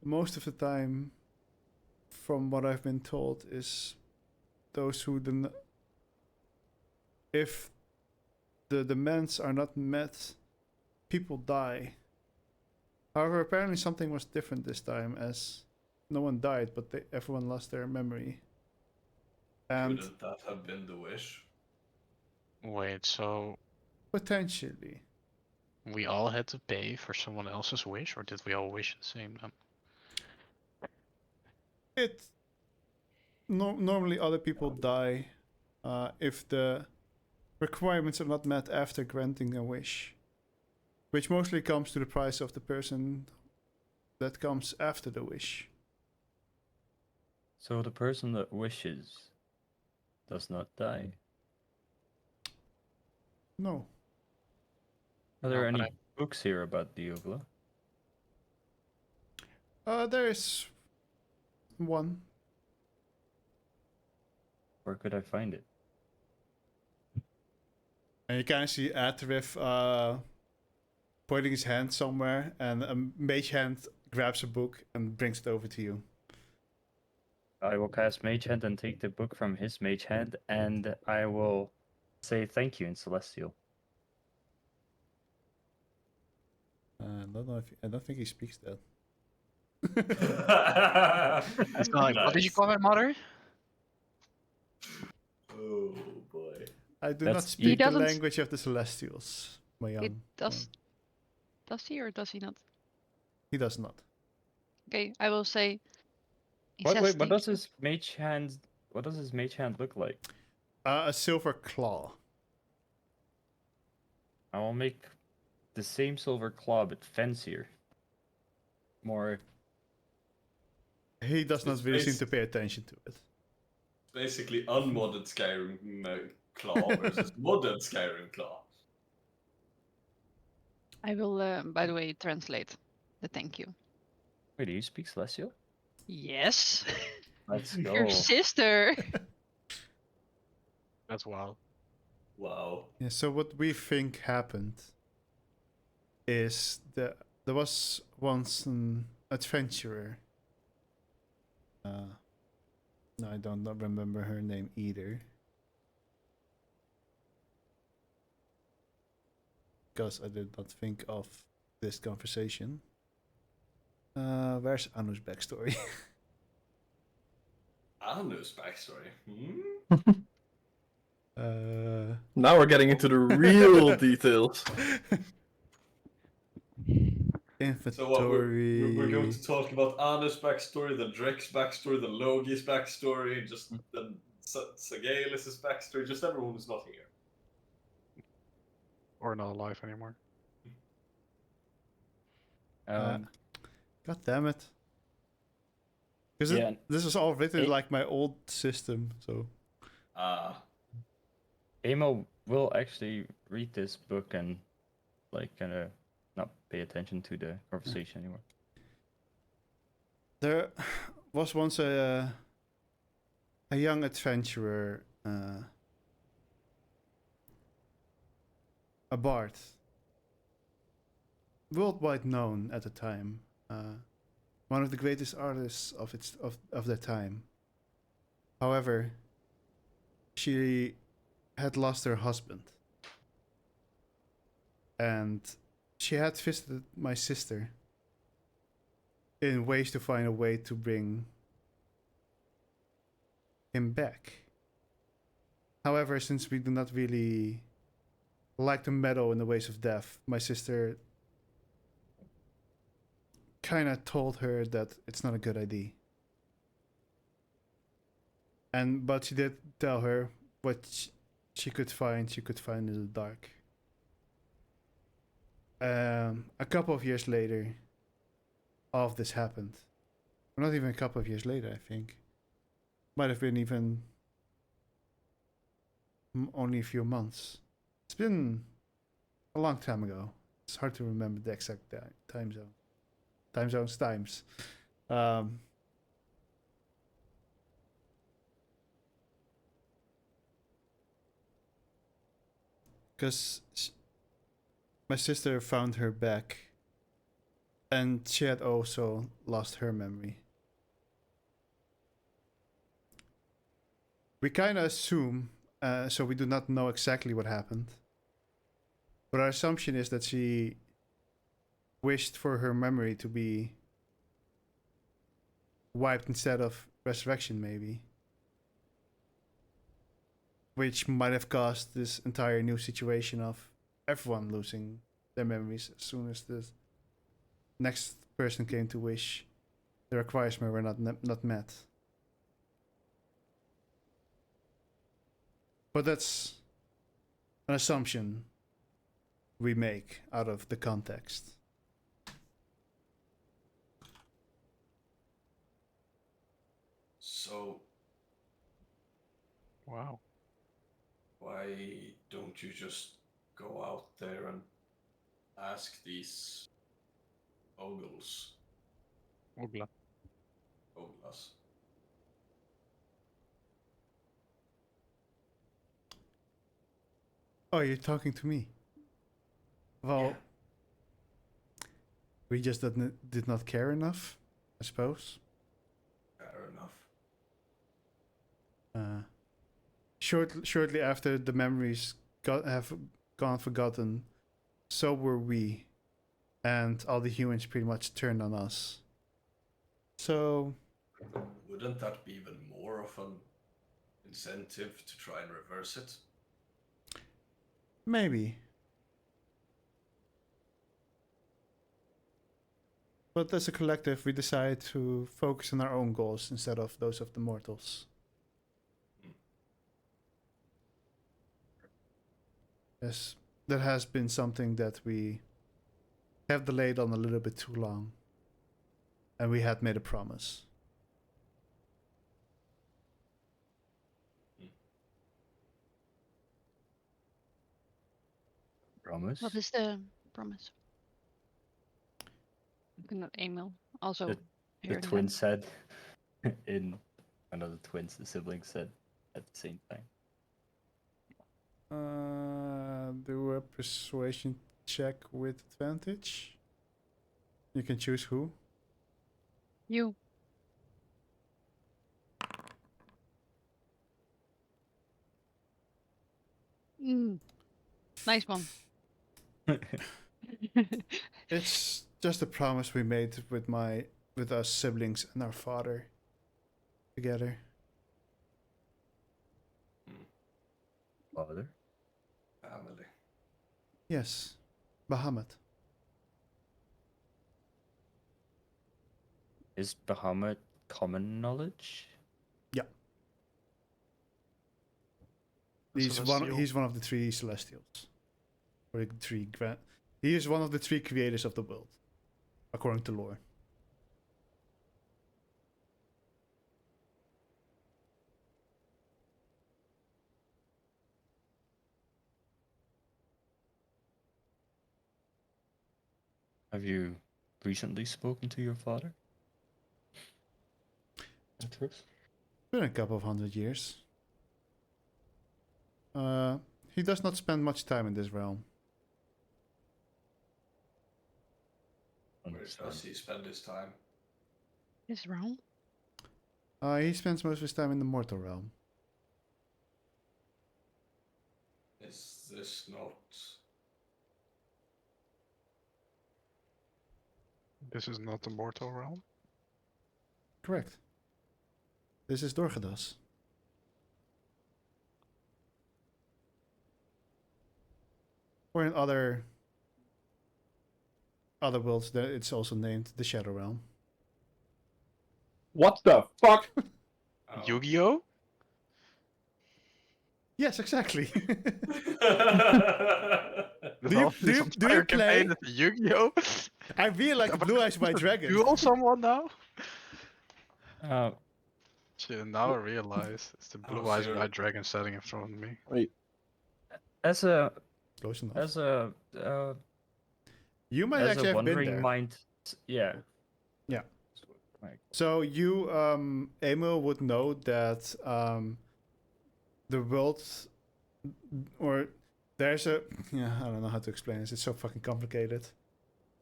Most of the time, from what I've been told, is those who if the demands are not met, people die. However, apparently something was different this time, as no one died, but everyone lost their memory. And Couldn't that have been the wish? Wait, so potentially, we all had to pay for someone else's wish, or did we all wish the same? it normally other people die if the requirements are not met after granting a wish, which mostly comes to the price of the person that comes after the wish. So the person that wishes does not die. No. Are there No, but any books here about the Ugla? There is one. Where could I find it? And you kind of see Atrif pointing his hand somewhere, and a mage hand grabs a book and brings it over to you. I will cast Mage Hand and take the book from his Mage Hand, and I will say thank you in Celestial. I don't know if I don't think he speaks that. It's not like, what did you call my mother? Oh boy. I do That's- not He speak the doesn't- language of the Celestials, my young. It does. Does he or does he not? He does not. Okay, I will say. He Wait, says what thank does you. his Mage Hand? What does his Mage Hand look like? A silver claw. I will make the same silver claw but fancier. More. He does not It's really seem based- to pay attention to it. Basically, unmodded Skyrim claw versus modded Skyrim claw. I will, by the way, translate the thank you. Wait, do you speak Celestial? Yes. Let's Your go. sister. That's wild. Wow. Yeah, so what we think happened is that there was once an adventurer. No, I don't not remember her name either. Because I did not think of this conversation. Where's Anu's backstory? Anu's backstory. Now we're getting into the real details. So what, Inventory. we're going to talk about Anu's backstory, the Drek's backstory, the Logi's backstory, just the Sagalis' backstory, just everyone who's not here. Or not alive anymore. God damn it. Because Yeah. this was all written in It- like my old system, so Amo will actually read this book and like kind of not pay attention to the conversation anymore. there was once a young adventurer, a bard, worldwide known at the time, one of the greatest artists of their time. However, she had lost her husband, and she had visited my sister in ways to find a way to bring him back. However, since we do not really like to meddle in the ways of death, my sister kind of told her that it's not a good idea. But she did tell her what she could find. She could find in the dark. A couple of years later, all of this happened. Or not even a couple of years later, I think. Might have been even only a few months. It's been a long time ago. It's hard to remember the exact time zone. Times. Because my sister found her back, and she had also lost her memory. We kind of assume, so we do not know exactly what happened, but our assumption is that she wished for her memory to be wiped instead of resurrection, maybe. Which might have caused this entire new situation of everyone losing their memories as soon as the next person came to wish the requirements were not met. But that's an assumption we make out of the context. So Wow. why don't you just go out there and ask these ogles, Ogla. oglas? Oh, you're talking to me? Well, Yeah. we just did not care enough, I suppose. Fair enough. Shortly after the memories have gone forgotten, so were we, and all the humans pretty much turned on us. So Wouldn't that be even more of an incentive to try and reverse it? maybe, but as a collective, we decided to focus on our own goals instead of those of the mortals. Yes, that has been something that we have delayed on a little bit too long, and we had made a promise. Promise. What is the promise? Cannot email. Also, The here The twins said in another twins, the siblings said at the same time. Do a persuasion check with advantage. You can choose who. You. Nice one. It's just a promise we made with our siblings and our father together. Father? Family. Yes, Bahamut. Is Bahamut common knowledge? He's one of the three celestials. Or the three grand. He is one of the three creators of the world. according to lore. Have you recently spoken to your father? Atreus? Been a couple of 100 years. He does not spend much time in this realm. Where does he spend his time? Is wrong. He spends most of his time in the mortal realm. Is this not? This is not the mortal realm. Correct. This is Dorchadas. Or in other worlds, that it's also named the Shadow Realm. What the fuck? Oh. Yu-Gi-Oh? Yes, exactly. This Do you- whole- do this you- do entire you campaign play- is Yu-Gi-Oh? I really like Blue Eyes White Dragon. Duel someone now? Uh, Shit, now I realize it's the blue Oh, eyes sure. white dragon standing in front of me. Wait. as a Close enough. as a You might as actually a have been wandering there. mind, yeah. Yeah. Like, So you, Emil, would know that the world, or there's a, yeah, I don't know how to explain this. It's so fucking complicated.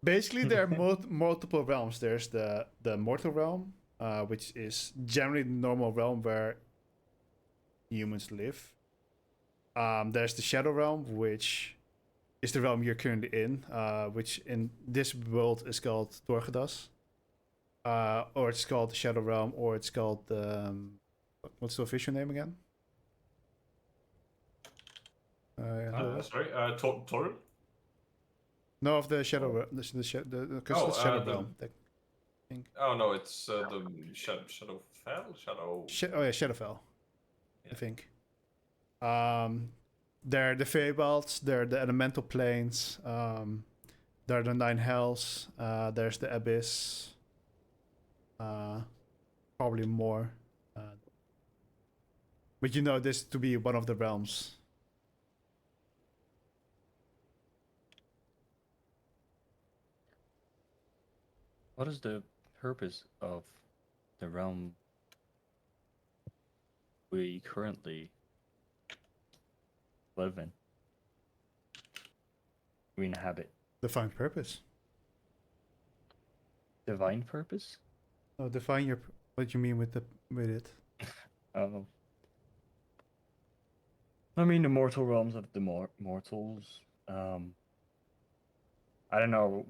Basically, there are multiple realms. There's the mortal realm, which is generally the normal realm where humans live. There's the shadow realm, which is the realm you're currently in, which in this world is called Dorchadas. Or it's called the Shadow Realm, or it's called what's the official name again? Sorry, Toril? No, of the Shadow Realm. Because Oh, it's Shadow the- Realm. Oh no, it's the Shadowfell? Shadow. Oh yeah, Shadowfell. I Yeah. think. They're the Feywilds. They're the elemental planes. There are the 9 hells. There's the abyss. Probably more. But you know this to be one of the realms. what is the purpose of the realm we currently live in? We inhabit. Define purpose. Divine purpose? Oh, define what you mean with it. Oh. I mean, the mortal realms of the mortals. I don't know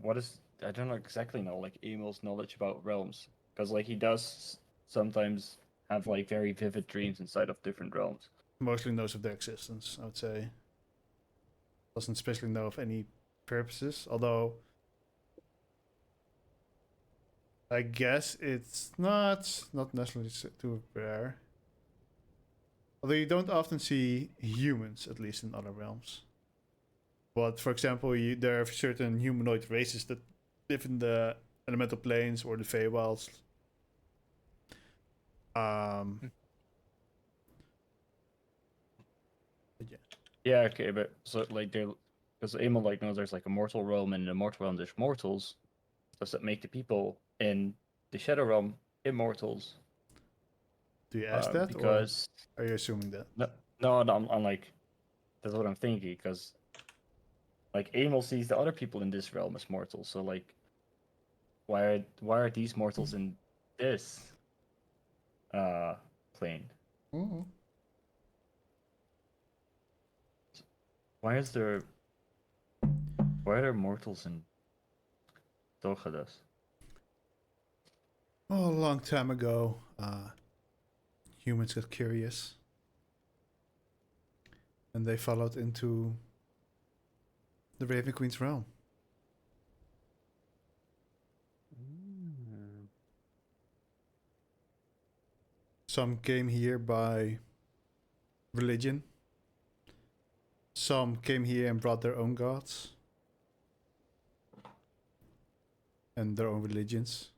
I don't know exactly know like Emil's knowledge about realms, because like he does sometimes have like very vivid dreams inside of different realms. Mostly knows of their existence, I would say. Doesn't especially know of any purposes, although I guess it's not necessarily too rare. Although you don't often see humans, at least in other realms. But for example, there are certain humanoid races that live in the elemental planes or the Feywilds. Yeah, okay, but so like because Emil like knows there's like a mortal realm, and in the mortal realm there's mortals. Does that make the people in the shadow realm immortals? Do you ask that, Because or are you assuming that? no, I'm like, that's what I'm thinking, because like Emil sees the other people in this realm as mortals, so like, why are these mortals in this plane? Oh. Why are there mortals in Dorchadas? Oh, a long time ago, humans got curious. And they followed into the Raven Queen's realm. Some came here by religion. Some came here and brought their own gods. and their own religions.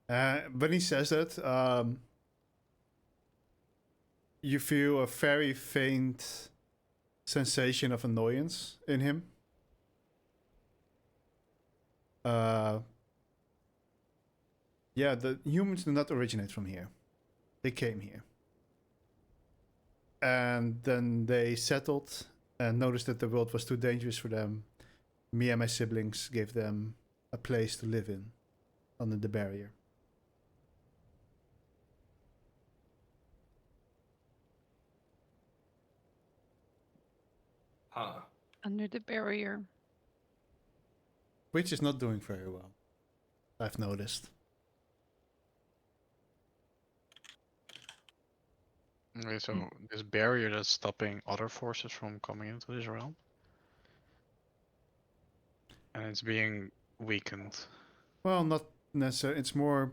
When he says that, you feel a very faint sensation of annoyance in him. Yeah, the humans do not originate from here. They came here. And then they settled and noticed that the world was too dangerous for them. Me and my siblings gave them a place to live in under the barrier. Huh. Under the barrier. Which is not doing very well, I've noticed. Okay, so this barrier that's stopping other forces from coming into this realm. And it's being weakened. Well, not necessarily. It's more.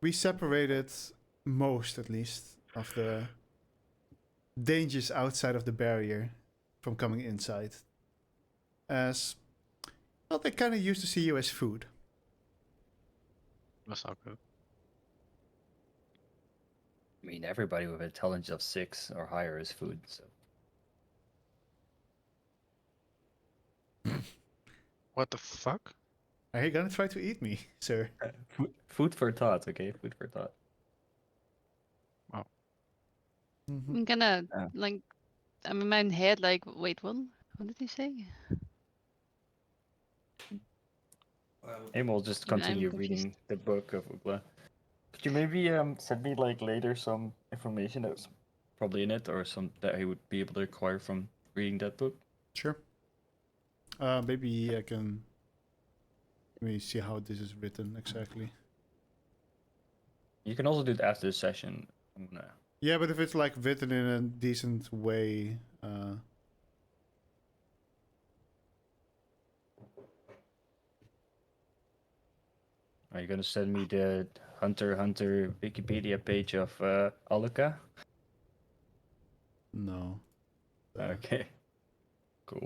We separated most, at least, of the dangers outside of the barrier from coming inside. As well, they kind of used to see you as food. That's not good. I mean, everybody with intelligence of 6 or higher is food. So What the fuck? Are you gonna try to eat me, sir? food for thought. Okay, food for thought. Mm-hmm. I'm gonna Yeah. like, I'm in my head like, wait, what did he say? Well, And we'll just I'm continue confused. reading the book of Ugla. Could you maybe send me like later some information that's probably in it, or some that I would be able to acquire from reading that book? Sure. Maybe I can. Let me see how this is written exactly. You can also do it after the session. I'm gonna... Yeah, but if it's like written in a decent way, Are you gonna send me the Hunter x Hunter Wikipedia page of Aluka? no. Okay. Cool.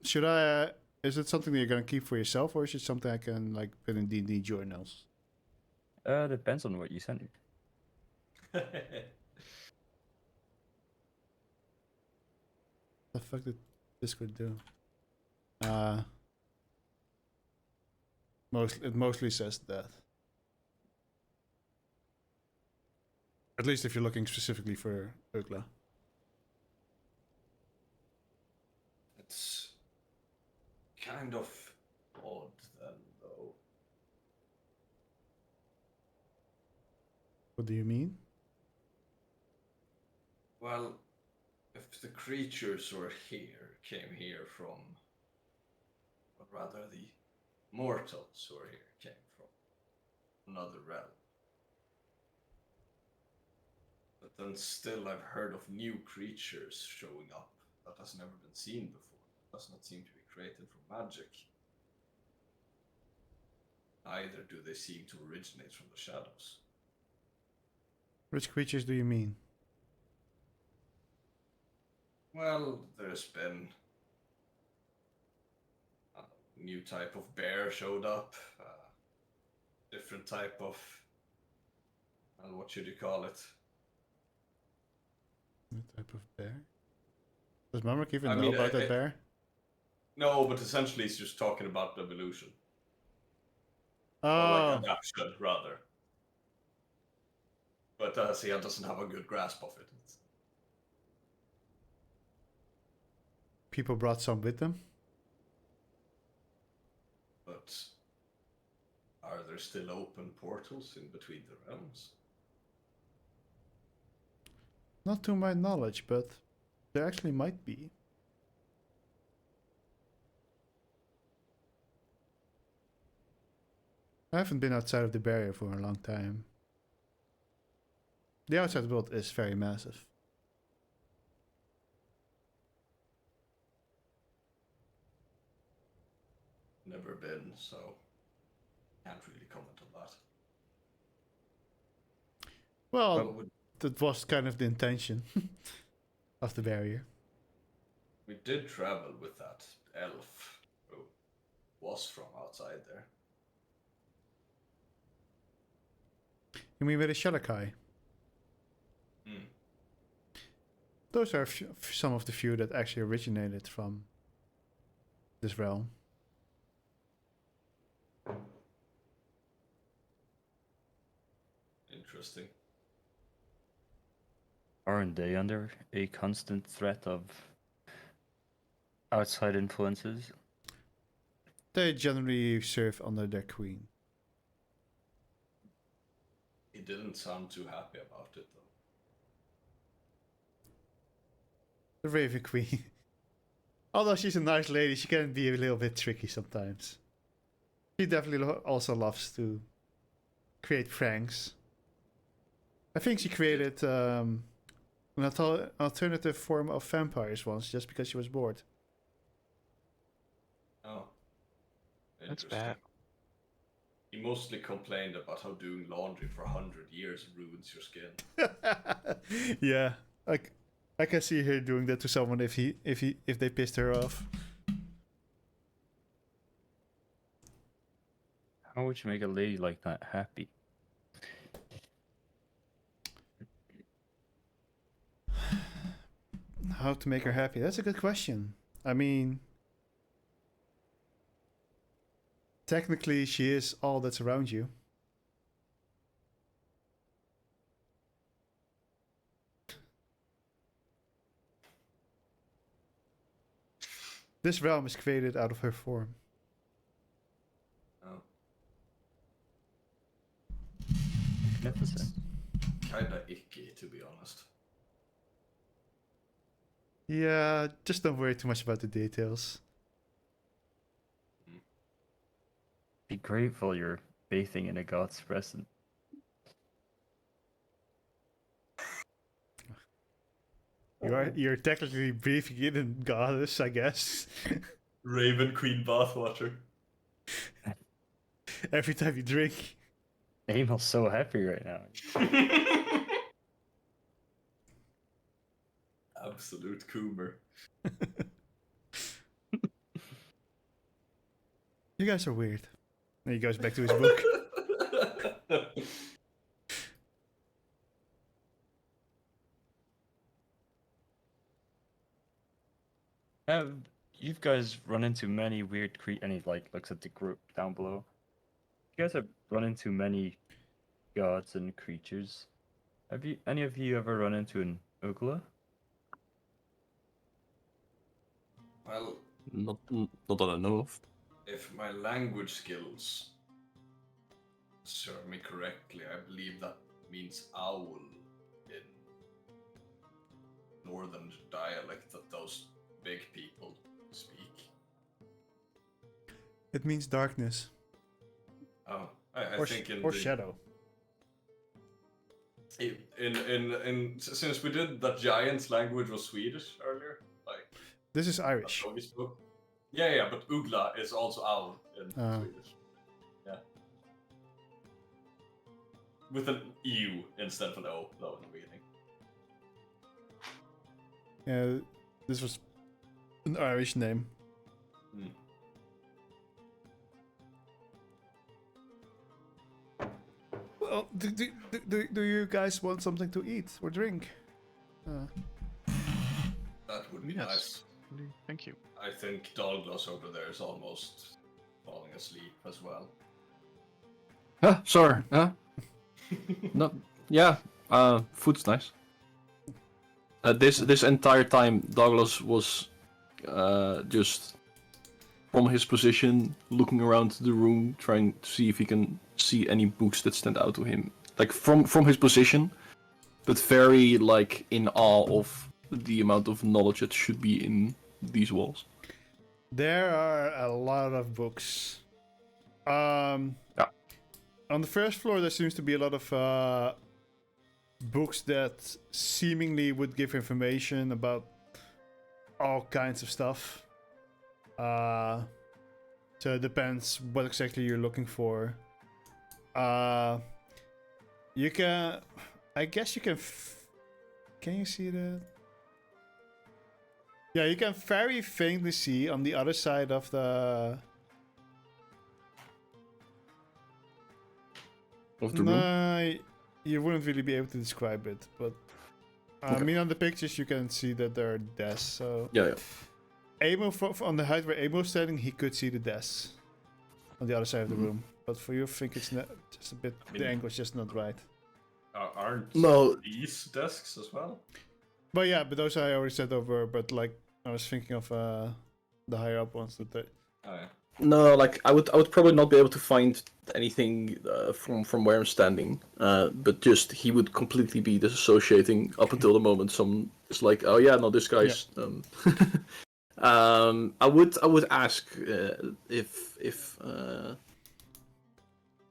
Should I? Is it something that you're gonna keep for yourself, or is it something I can like put in D&D journals? Depends on what you send me. The fuck did Discord do? It mostly says that. At least if you're looking specifically for Ugla. it's kind of odd then, though. What do you mean? Well, if the creatures who are here came here from, or rather the mortals who are here came from another realm. But then still I've heard of new creatures showing up that has never been seen before. Does not seem to be created from magic. Neither do they seem to originate from the shadows. Which creatures do you mean? Well, there's been a new type of bear showed up, different type of, what should you call it? What type of bear? Does Mamrik even I know mean, about that bear? No, but essentially he's just talking about evolution. Or Oh, like adaptation, rather. But Sia doesn't have a good grasp of it. people brought some with them. But are there still open portals in between the realms? Not to my knowledge, but there actually might be. I haven't been outside of the barrier for a long time. The outside world is very massive. Never been, so can't really comment on that. Well, But that was kind of the intention of the barrier. we did travel with that elf who was from outside there. You mean with the Shalakai? Hmm. Those are some of the few that actually originated from this realm. Interesting. Aren't they under a constant threat of outside influences? They generally serve under their queen. He didn't sound too happy about it though. The Raven Queen. Although she's a nice lady, she can be a little bit tricky sometimes. She definitely also loves to create pranks. I think she created an alternative form of vampires once just because she was bored. Oh. That's Interesting. bad. He mostly complained about how doing laundry for 100 years ruins your skin. Yeah, I can see her doing that to someone if they pissed her off. How would you make a lady like that happy? How to make her happy? That's a good question. I mean, technically, she is all that's around you. This realm is created out of her form. Oh. Magnificent. Kinda icky, to be honest. Yeah, just don't worry too much about the details. Be grateful you're bathing in a god's presence. You're technically breathing in a goddess, I guess. Raven Queen bathwater. Every time you drink. Amel's so happy right now. Absolute coomer. You guys are weird. And he goes back to his book. Have you guys run into many weird and he like looks at the group down below. You guys have run into many gods and creatures. Have you any of you ever run into an Ugla? Well, Not that I know of. if my language skills serve me correctly, I believe that means owl in northern dialect that those big people speak. It means darkness. Oh, I Or, think in or the, shadow. since we did that giant's language was Swedish earlier, like This is that's Irish. how we spoke. Yeah, but Ugla is also owl in Swedish. Yeah. With an U instead of an O, though, in the beginning. Yeah, this was an Irish name. Hmm. Well, do you guys want something to eat or drink? That would be Yes. nice. Thank you. I think Douglas over there is almost falling asleep as well. Huh? Sorry. Huh? No. Yeah. Food's nice. This entire time, Douglas was just from his position, looking around the room, trying to see if he can see any books that stand out to him. Like from his position, but very like in awe of the amount of knowledge that should be in these walls. There are a lot of books. On the first floor, there seems to be a lot of books that seemingly would give information about all kinds of stuff. So it depends what exactly you're looking for. You can, I guess you can. Can you see that? Yeah, you can very faintly see on the other side of the of the room? No, you wouldn't really be able to describe it, but I Okay. mean, on the pictures you can see that there are desks. So Yeah. Amo, on the height where Amo's standing, he could see the desks on the other side of the Mhm. room. But for you, I think it's not, just a bit. I mean- The angle's just not right. Aren't No. these desks as well? But yeah, but those I already said over. But like, I was thinking of the higher up ones that they. Oh, yeah. No, like I would probably not be able to find anything from where I'm standing. But just he would completely be disassociating up until the moment some it's like, oh yeah, no, this guy's. I would ask if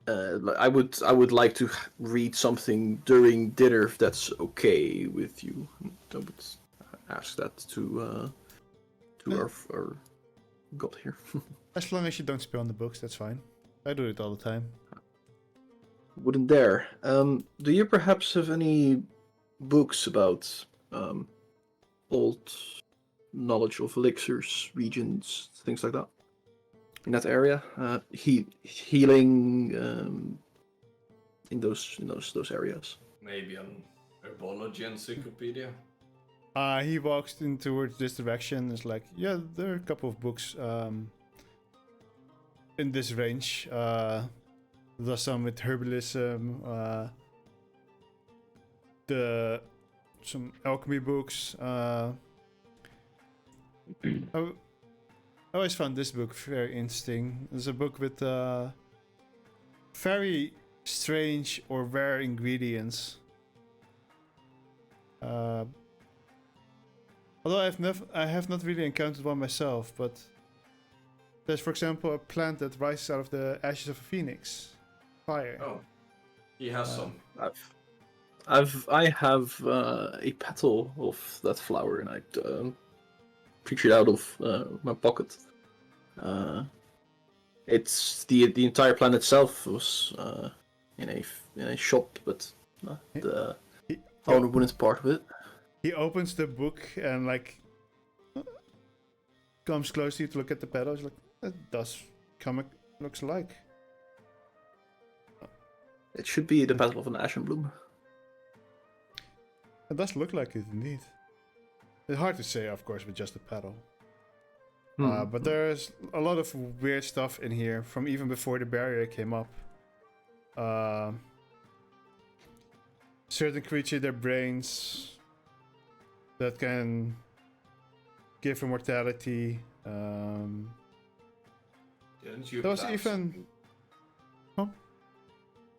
I would like to read something during dinner if that's okay with you. I would ask that to our god here. As long as you don't spill on the books, that's fine. I do it all the time. Wouldn't dare. Do you perhaps have any books about old knowledge of elixirs, regions, things like that? In that area, healing in those areas. Maybe an herbology encyclopedia. He walks in towards this direction. It's like, yeah, there are a couple of books in this range. There's some with herbalism, some alchemy books. I always found this book very interesting. There's a book with very strange or rare ingredients. Although I have not really encountered one myself, but there's, for example, a plant that rises out of the ashes of a phoenix, fire. Oh, he has some. I have a petal of that flower, and I picked it out of my pocket. It's the entire plant itself was in a shop, but the owner wouldn't part of it. He opens the book and like comes close to you to look at the petals. Like, that does comic looks like. It should be the petal of an ashen bloom. It does look like it indeed. It's hard to say, of course, with just a petal. But there's a lot of weird stuff in here from even before the barrier came up. Certain creature, their brains that can give immortality. Didn't you? There was plant even. something-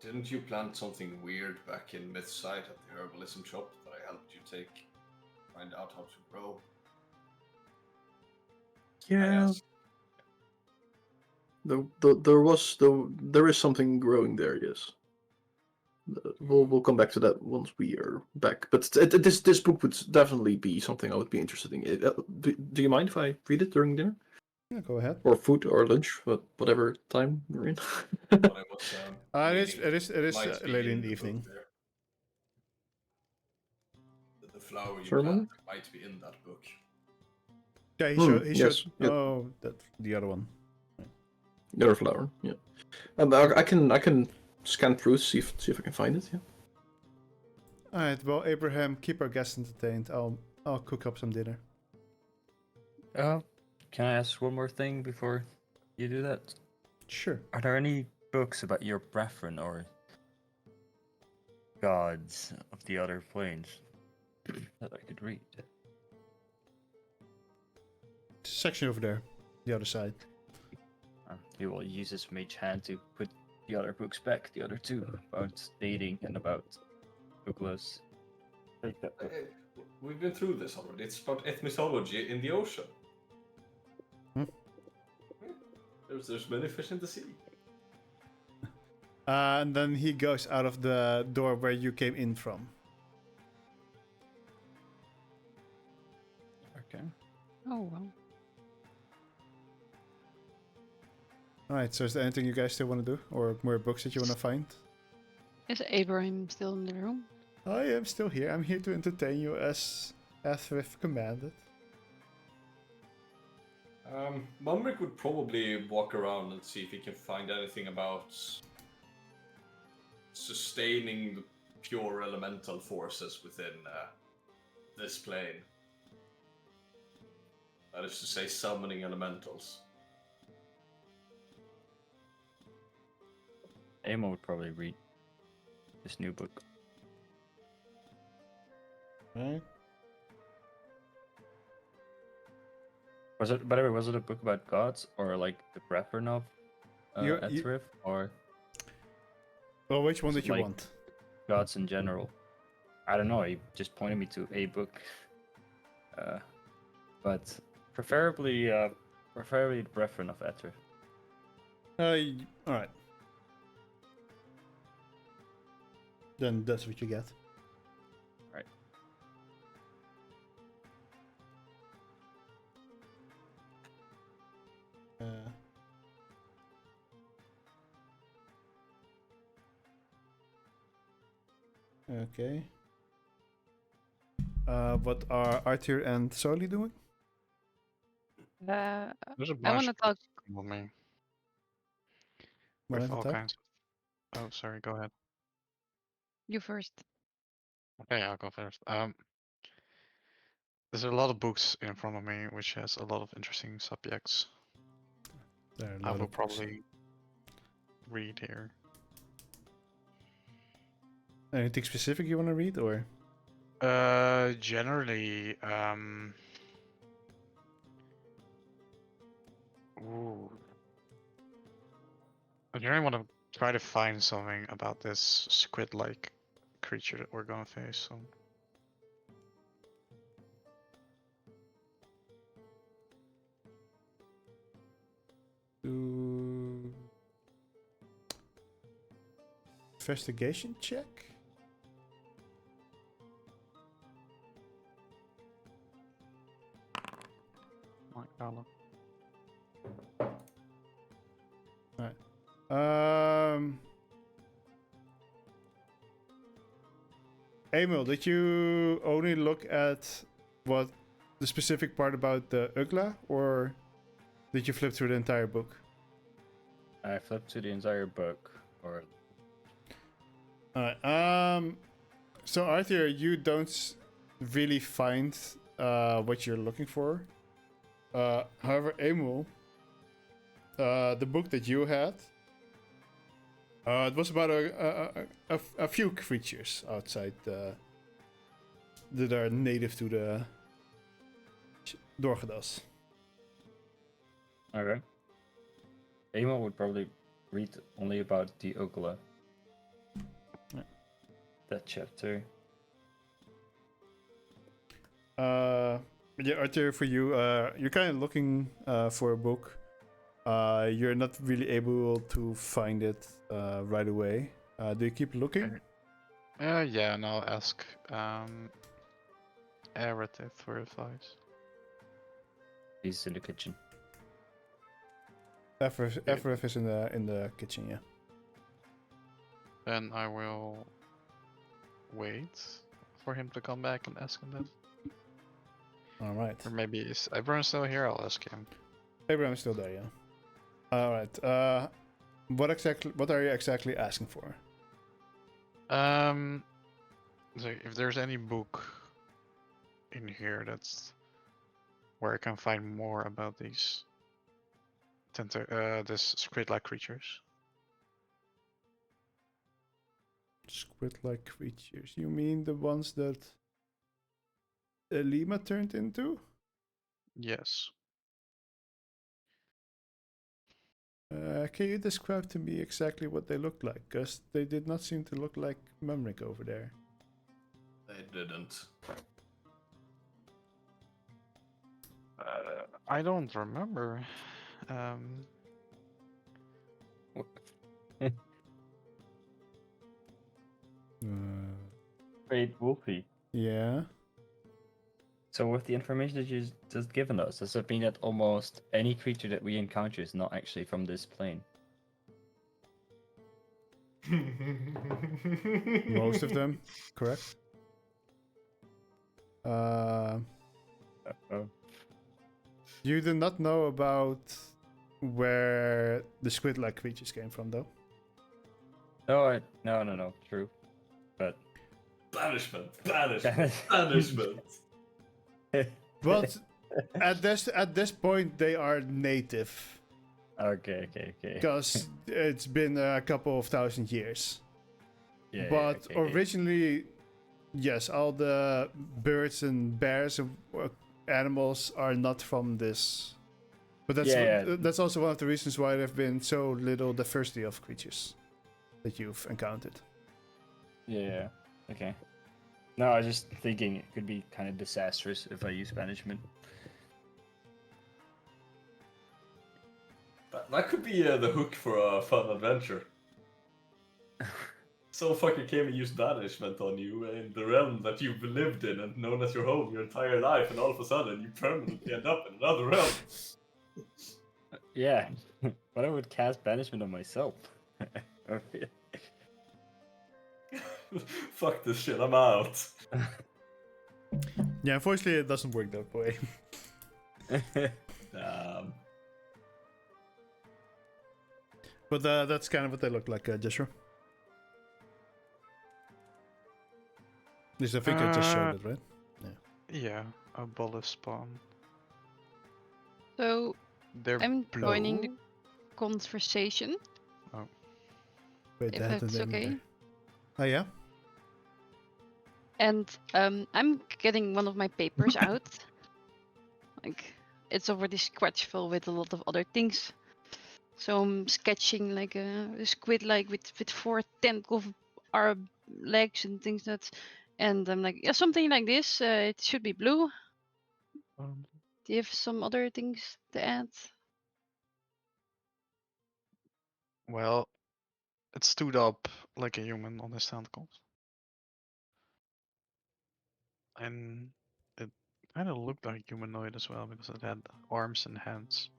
Didn't you plant something weird back in Mythside at the herbalism shop that I helped you find out how to grow? I Yeah, asked. there is something growing there. Yes, we'll come back to that once we are back. But this book would definitely be something I would be interested in. Do you mind if I read it during dinner Yeah, go ahead. or food or lunch, whatever time we're in? But I was. It is might be late in in the book evening. there. The flower you Sorry, planted might be in that book. Yeah, he yes, showed. yeah. Oh, that the other one. The other flower, yeah. I can scan through see if I can find it. Yeah. All right. Well, Abraham, keep our guests entertained. I'll cook up some dinner. Can I ask one more thing before you do that? Sure. Are there any books about your brethren or gods of the other planes that I could read? Section over there, the other side. He will use his mage hand to put the other books back, the other two, about dating and about Douglas. Take that book. We've been through this already. It's about ethnology in the ocean. Hmm. There's many fish in the sea. And then he goes out of the door where you came in from. Okay. Oh well. Alright, so is there anything you guys still want to do? Or more books that you want to find? Is Abraham still in the room? I am still here. I'm here to entertain you as we've commanded. Mumrick would probably walk around and see if he can find anything about sustaining the pure elemental forces within this plane. That is to say, summoning elementals. Amo would probably read this new book. Right. Was it, by the way, was it a book about gods or like the Brethren of You- Etrith, or Well, which one Was did it you like- want? gods in general? I don't know. He just pointed me to a book, but preferably the Brethren of Etrith. All right. Then that's what you get. Right. Okay. What are Arthur and Soli doing? Uh, There's a I bunch want to of talk. people with me Wanna with all talk? kinds of. Oh, sorry. Go ahead. You first. Okay, I'll go first. There's a lot of books in front of me, which has a lot of interesting subjects. There are a I lot will of books. probably read here. Anything specific you want to read, or? Generally, ooh. I generally want to try to find something about this squid-like creature that we're gonna face. So. Do investigation check. My God. Emil, did you only look at what the specific part about the Ugla, or did you flip through the entire book? I flipped to the entire book, or Alright. So Arthur, you don't really find what you're looking for. However, Emil, the book that you had, it was about a few creatures outside that are native to the Dorchadas. okay. Amo would probably read only about the Ogla. Yeah. That chapter. Yeah, Arthur, for you, you're kind of looking for a book. You're not really able to find it right away. Do you keep looking? Yeah, and I'll ask Aerith for advice. He's in the kitchen. Everett is in the kitchen, yeah. Then I will wait for him to come back and ask him that. All right. Or maybe is everyone still here? I'll ask him. Abraham's still there, yeah. All right. What are you exactly asking for? So if there's any book in here that's where I can find more about these this squid-like creatures. Squid-like creatures. You mean the ones that Lima turned into? Yes. Can you describe to me exactly what they look like? Because they did not seem to look like Memrick over there. They didn't. I don't remember. Wait, Wolfie. Yeah. So with the information that you just given us, does it mean that almost any creature that we encounter is not actually from this plane? Most of them, correct? Uh-oh. You do not know about where the squid-like creatures came from, though. No. True, but Banishment. Banishment. But at this point, they are native Okay. because it's been a couple of thousand years. Yeah, But okay. originally, yes, all the birds and bears and animals are not from this. But that's also one of the reasons why there have been so little diversity of creatures that you've encountered. Yeah. Okay. No, I was just thinking it could be kind of disastrous if I use banishment. That could be the hook for a fun adventure. Someone fucking came and used banishment on you in the realm that you've lived in and known as your home your entire life, and all of a sudden you permanently end up in another realm. Yeah, but I would cast banishment on myself. Fuck this shit, I'm out. Yeah, unfortunately, it doesn't work that way. But that's kind of what they look like, Joshua. At least I think I just showed it, right? Yeah, a bullet spawn. So They're I'm blue. joining the conversation, Wait, if they had the that's name okay. there. Oh yeah? And I'm getting one of my papers out. Like, it's already sketch full with a lot of other things. So I'm sketching like a squid, like with 4 tentacle legs and things and I'm like, yeah, something like this. It should be blue. Do you have some other things to add? Well, it stood up like a human on his tentacles. And it kind of looked like humanoid as well because it had arms and hands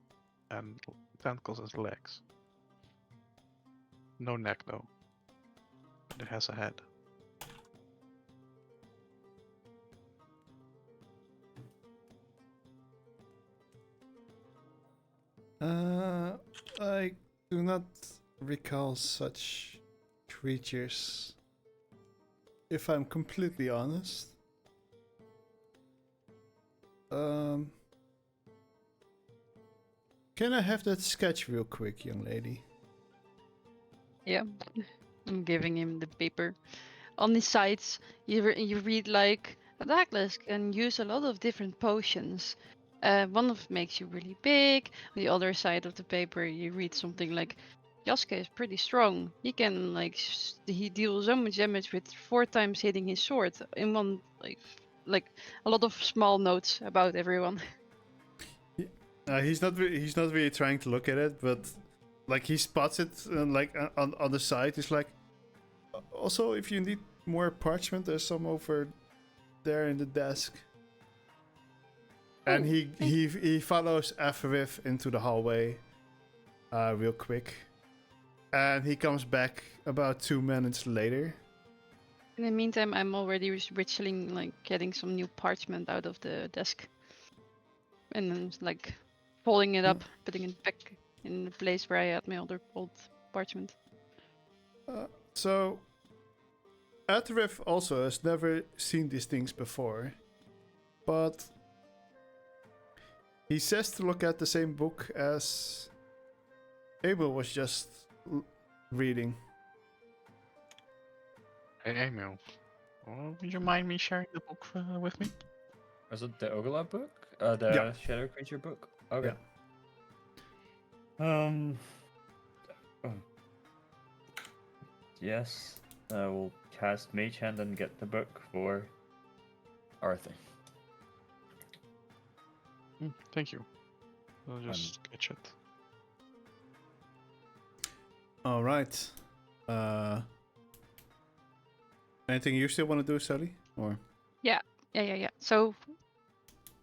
and tentacles as legs. No neck though, but it has a head. I do not recall such creatures. If I'm completely honest. Can I have that sketch real quick, young lady? Yeah, I'm giving him the paper. On the sides, you read like Douglas can use a lot of different potions. One of makes you really big. On the other side of the paper, you read something like Jaska is pretty strong. He can he deals so much damage with 4 times hitting his sword in one like a lot of small notes about everyone. He's not really trying to look at it, but like he spots it and like on the side. He's like, also if you need more parchment, there's some over there in the desk. And he follows Afarith into the hallway, real quick, and he comes back about 2 minutes later. In the meantime, I'm already ritualing, like getting some new parchment out of the desk, and then like folding it up, putting it back in the place where I had my other old parchment. So, Afarith also has never seen these things before, but he says to look at the same book as Abel was just reading. Hey, Emil, would you mind me sharing the book with me? Was it the Ogla book? The Yeah. Shadow Creature book? Okay. Yeah. Yes, I will cast Mage Hand and get the book for Arthur. Thank you. I'll just sketch it. All right. Anything you still want to do, Sally? Or Yeah. So,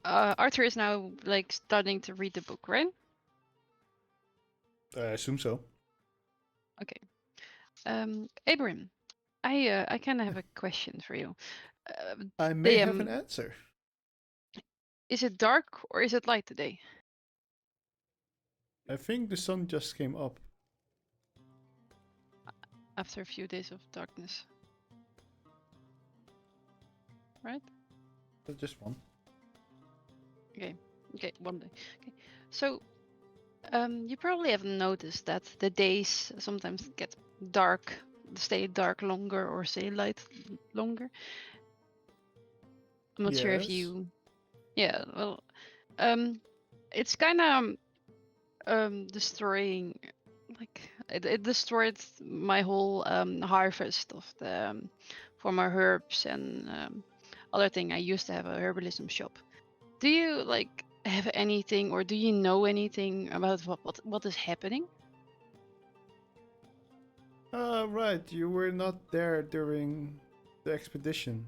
Arthur is now like starting to read the book, right? I assume so. Okay. Abraham, I kind of have a question for you. I may the, have an answer. Is it dark or is it light today? I think the sun just came up. after a few days of darkness. Right? Just one. Okay. Okay, one day. Okay. So, you probably have noticed that the days sometimes get dark, stay dark longer or stay light longer. I'm not sure if Yes. you. Yeah. Well, it's kind of destroying. Like it destroyed my whole harvest of the for my herbs and other thing. I used to have a herbalism shop. Do you like have anything, or do you know anything about what is happening? Right, you were not there during the expedition.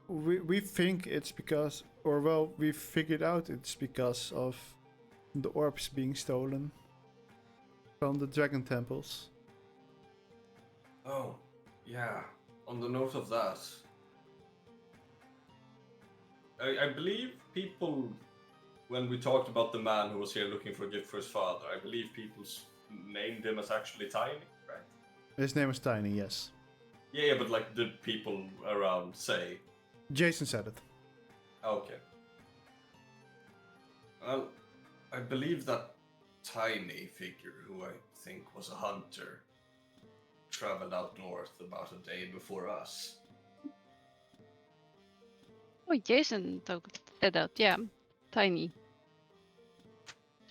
We think it's because, or well, we figured out it's because of the orbs being stolen from the dragon temples. Oh, yeah. On the note of that, I believe people, when we talked about the man who was here looking for a gift for his father, I believe people named him as actually Tiny, right? His name is Tiny, yes. Yeah, but like, did people around say? Jason said it. Okay. Well, I believe that Tiny figure, who I think was a hunter, traveled out north about a day before us. Oh, Jason said that. Yeah, Tiny.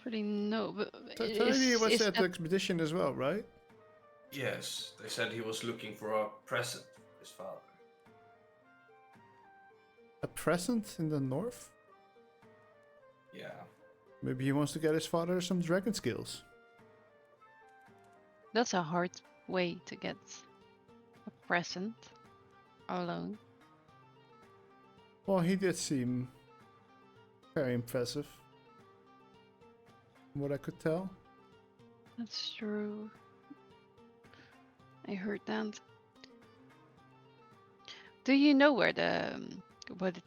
Really no, but Tiny was is at the that expedition as well, right? Yes, they said he was looking for a present for his father. A present in the north? Yeah. Maybe he wants to get his father some dragon skills. that's a hard way to get a present alone. Well, he did seem very impressive. From what I could tell. That's true. I heard that. Do you know where the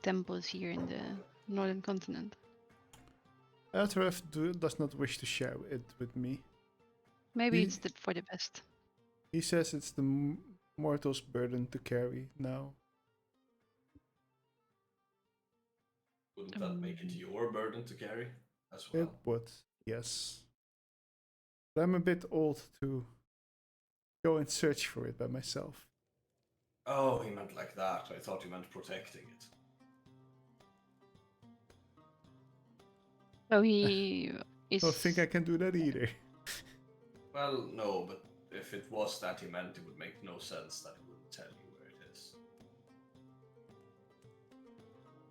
temple is here in the northern continent? Athref does not wish to share it with me. Maybe He- it's for the best. He says it's the mortal's burden to carry now. Wouldn't that make it your burden to carry as It well? would, yes. But I'm a bit old to go and search for it by myself. Oh, he meant like that. I thought he meant protecting it. So he is. I don't think I can do that either. Well, no, but if it was that he meant, it would make no sense that he wouldn't tell you where it is.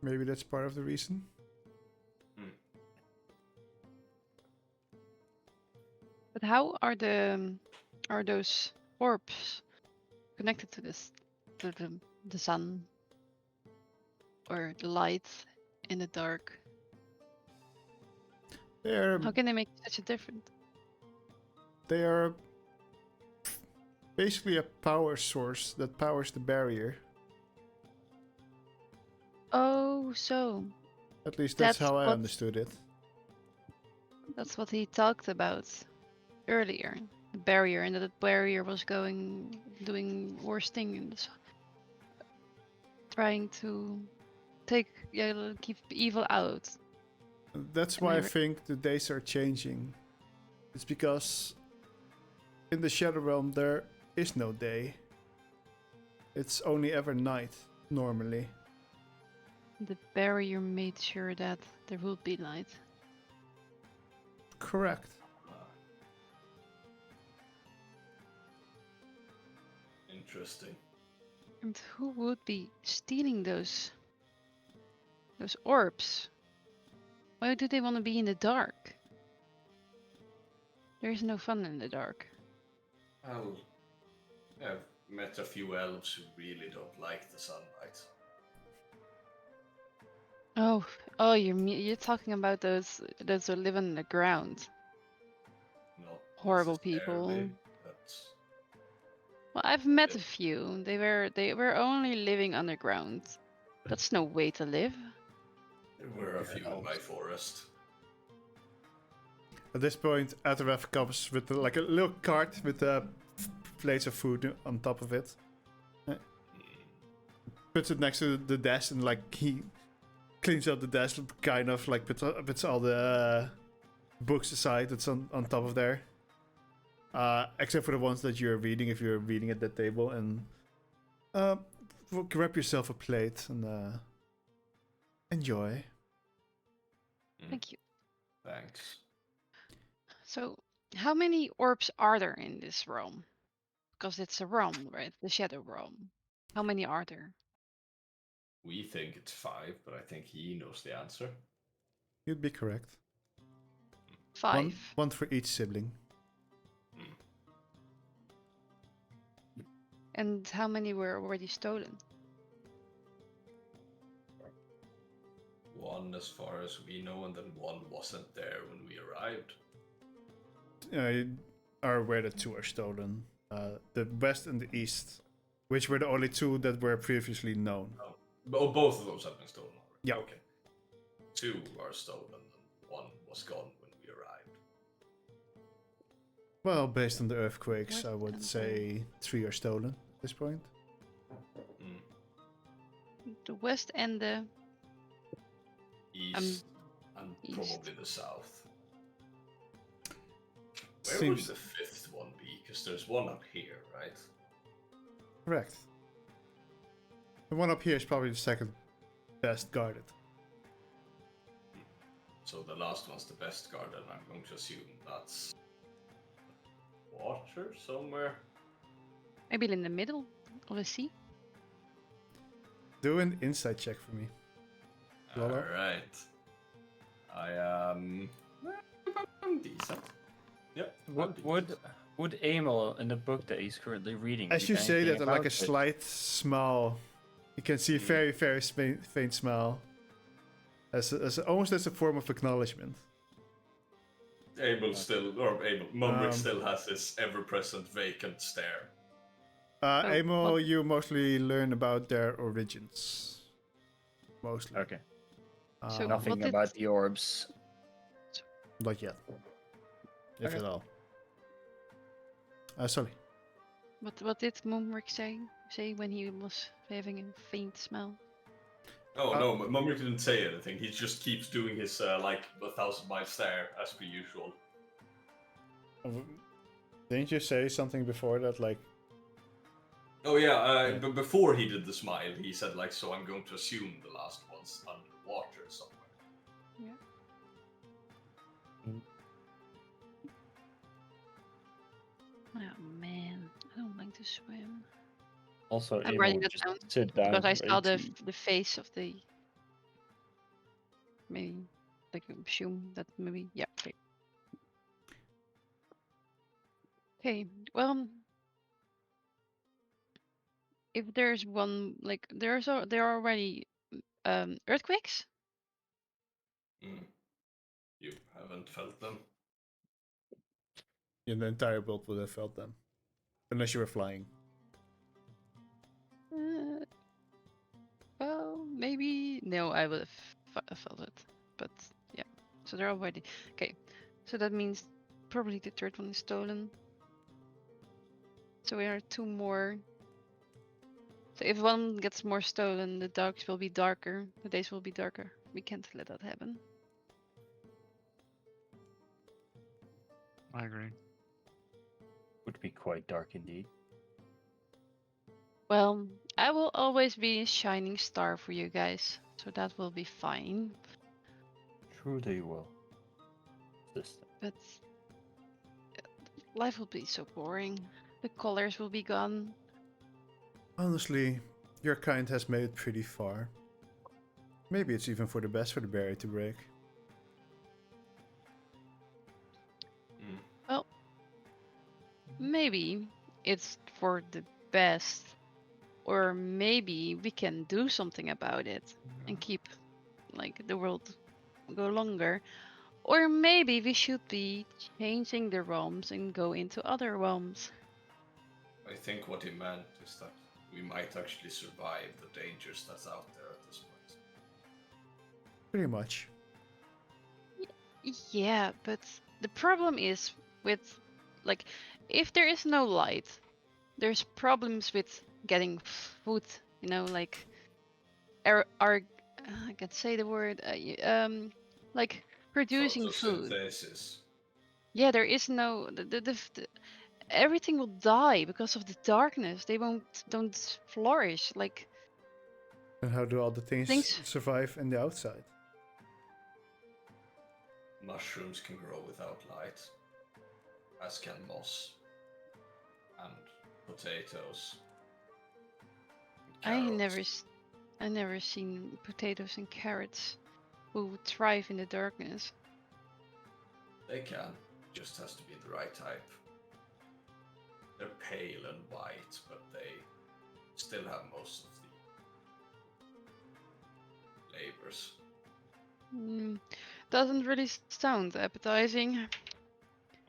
Maybe that's part of the reason. But how are those orbs connected to the sun or the light in the dark? They're How can they make such a difference? they are basically a power source that powers the barrier. Oh, so At least that's That's how I what- understood it. that's what he talked about earlier. The barrier, and that the barrier was doing worse things, trying to keep evil out. That's Am why I I ri- think the days are changing. It's because in the Shadow Realm there is no day. It's only ever night, normally. The barrier made sure that there would be light. Correct. Interesting. And who would be stealing those orbs? Why do they want to be in the dark? There's no fun in the dark. Well, I've met a few elves who really don't like the sunlight. Oh, you're talking about those who live in the ground. Not Horrible necessarily, people. but Well, I've met a few. They were only living underground. That's no way to live. there were a few in my forest. At this point, Athref comes with like a little cart with plates of food on top of it. Puts it next to the desk and like he cleans up the desk, kind of like puts all the books aside that's on top of there. Except for the ones that you're reading if you're reading at that table, and grab yourself a plate and enjoy. Thank you. Thanks. So, how many orbs are there in this realm? Because it's a realm, right? The Shadow Realm. How many are there? We think it's 5, but I think he knows the answer. You'd be correct. 5. One for each sibling. And how many were already stolen? 1 as far as we know, and then 1 wasn't there when we arrived. You are aware that 2 are stolen. The west and the east, which were the only 2 that were previously known. Oh, both of those have been stolen already. Yeah. Okay. 2 are stolen, and 1 was gone when we arrived. Well, based on the earthquakes, West I would and say 3 are stolen at this point. The west and the East and east. probably the south. Where Seems would the 5th one be? Because there's one up here, right? correct. The one up here is probably the second best guarded. So the last one's the best guard, and I'm going to assume that's water somewhere. maybe in the middle of the sea. Do an insight check for me. Lolo? Alright. I'm decent. Yep. I'm decent. Would Emil in the book that he's currently reading? As read you say anything that, like about a it? slight smile, you can see a very, very faint smile, almost as a form of acknowledgement. Mumrick still has his ever-present vacant stare. Emil, what- you mostly learn about their origins. Mostly. Okay. So Nothing what did- about the orbs. Not yet. If Okay. at all. Sorry. What did Mumrick say when he was having a faint smell? Oh no, Mumrick didn't say anything. He just keeps doing his like 1,000-mile stare as per usual. Didn't you say something before that, like... Oh yeah, but before he did the smile, he said like, "So I'm going to assume the last one's underwater somewhere." Oh man, I don't like to swim. Also, I'm Emil writing would that just down sit down. because I saw ready the to- the face of the. Maybe, like assume that maybe yeah. Okay. Okay. Well, if there's one like there are already earthquakes. You haven't felt them. The entire world would have felt them. Unless you were flying. Well, maybe no. I would have felt it, but yeah. So they're already okay. So that means probably the third one is stolen. So we are 2 more. So if one gets more stolen, the darks will be darker. The days will be darker. We can't let that happen. I agree. Would be quite dark indeed. Well, I will always be a shining star for you guys, so that will be fine. True, you will. This But life will be so boring. The colors will be gone. Honestly, your kind has made it pretty far. Maybe it's even for the best for the barrier to break. Well, maybe it's for the best, or maybe we can do something about it and keep like the world go longer. Or maybe we should be changing the realms and go into other realms. I think what he meant is that we might actually survive the dangers that's out there at this point. Pretty much. Yeah, but the problem is with like if there is no light, there's problems with getting food. You know, like our I can't say the word. Like producing food. Photosynthesis. Yeah, there is no the everything will die because of the darkness. They don't flourish. Like And how do all the things things. survive in the outside? Mushrooms can grow without light, as can moss and potatoes. I never Carrots. I never seen potatoes and carrots who thrive in the darkness. They can, just has to be the right type. They're pale and white, but they still have most of the flavors. Doesn't really sound appetizing.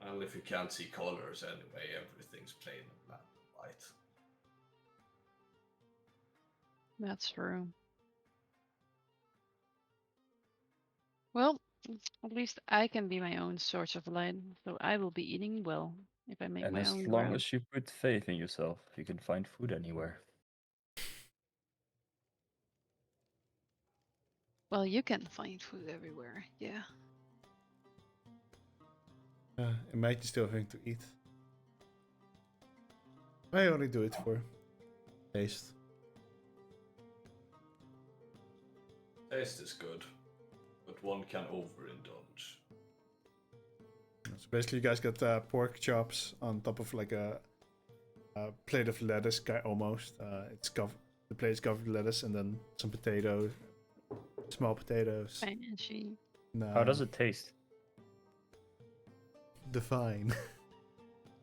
Well, if you can't see colors anyway, everything's plain and black and white. That's true. Well, at least I can be my own source of light, so I will be eating well if I make And my as own long ground. as you put faith in yourself, you can find food anywhere. Well, you can find food everywhere. Yeah. It might be still having to eat. I only do it for taste. Taste is good, but one can overindulge. So basically, you guys got pork chops on top of like a plate of lettuce, almost. The plate is covered with lettuce, and then some potatoes, small potatoes. Fancy. How does it taste? Define?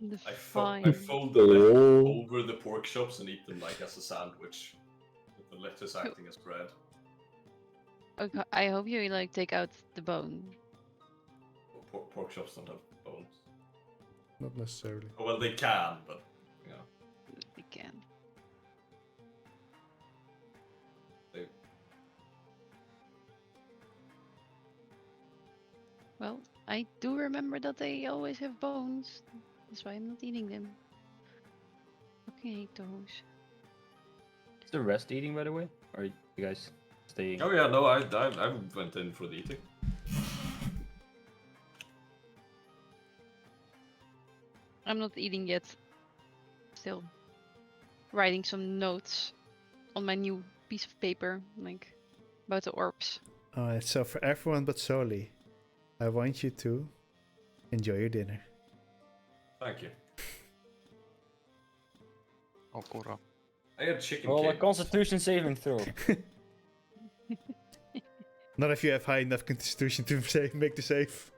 The I fine. fold the lettuce over the pork chops and eat them like as a sandwich, with the lettuce acting as bread. Okay, I hope you like take out the bone. Pork chops don't have bones. Not necessarily. Oh, well, they can, but you know, We can. they Well, I do remember that they always have bones. That's why I'm not eating them. Okay, those. Is the rest eating, by the way? Or are you guys staying? Oh yeah, no, I went in for the eating. I'm not eating yet. Still writing some notes on my new piece of paper, like about the orbs. Alright, so for everyone but Soli, I want you to enjoy your dinner. Thank you. Oh, Kura. I had chicken Roll a cake. Constitution saving throw. Not if you have high enough constitution to make the save.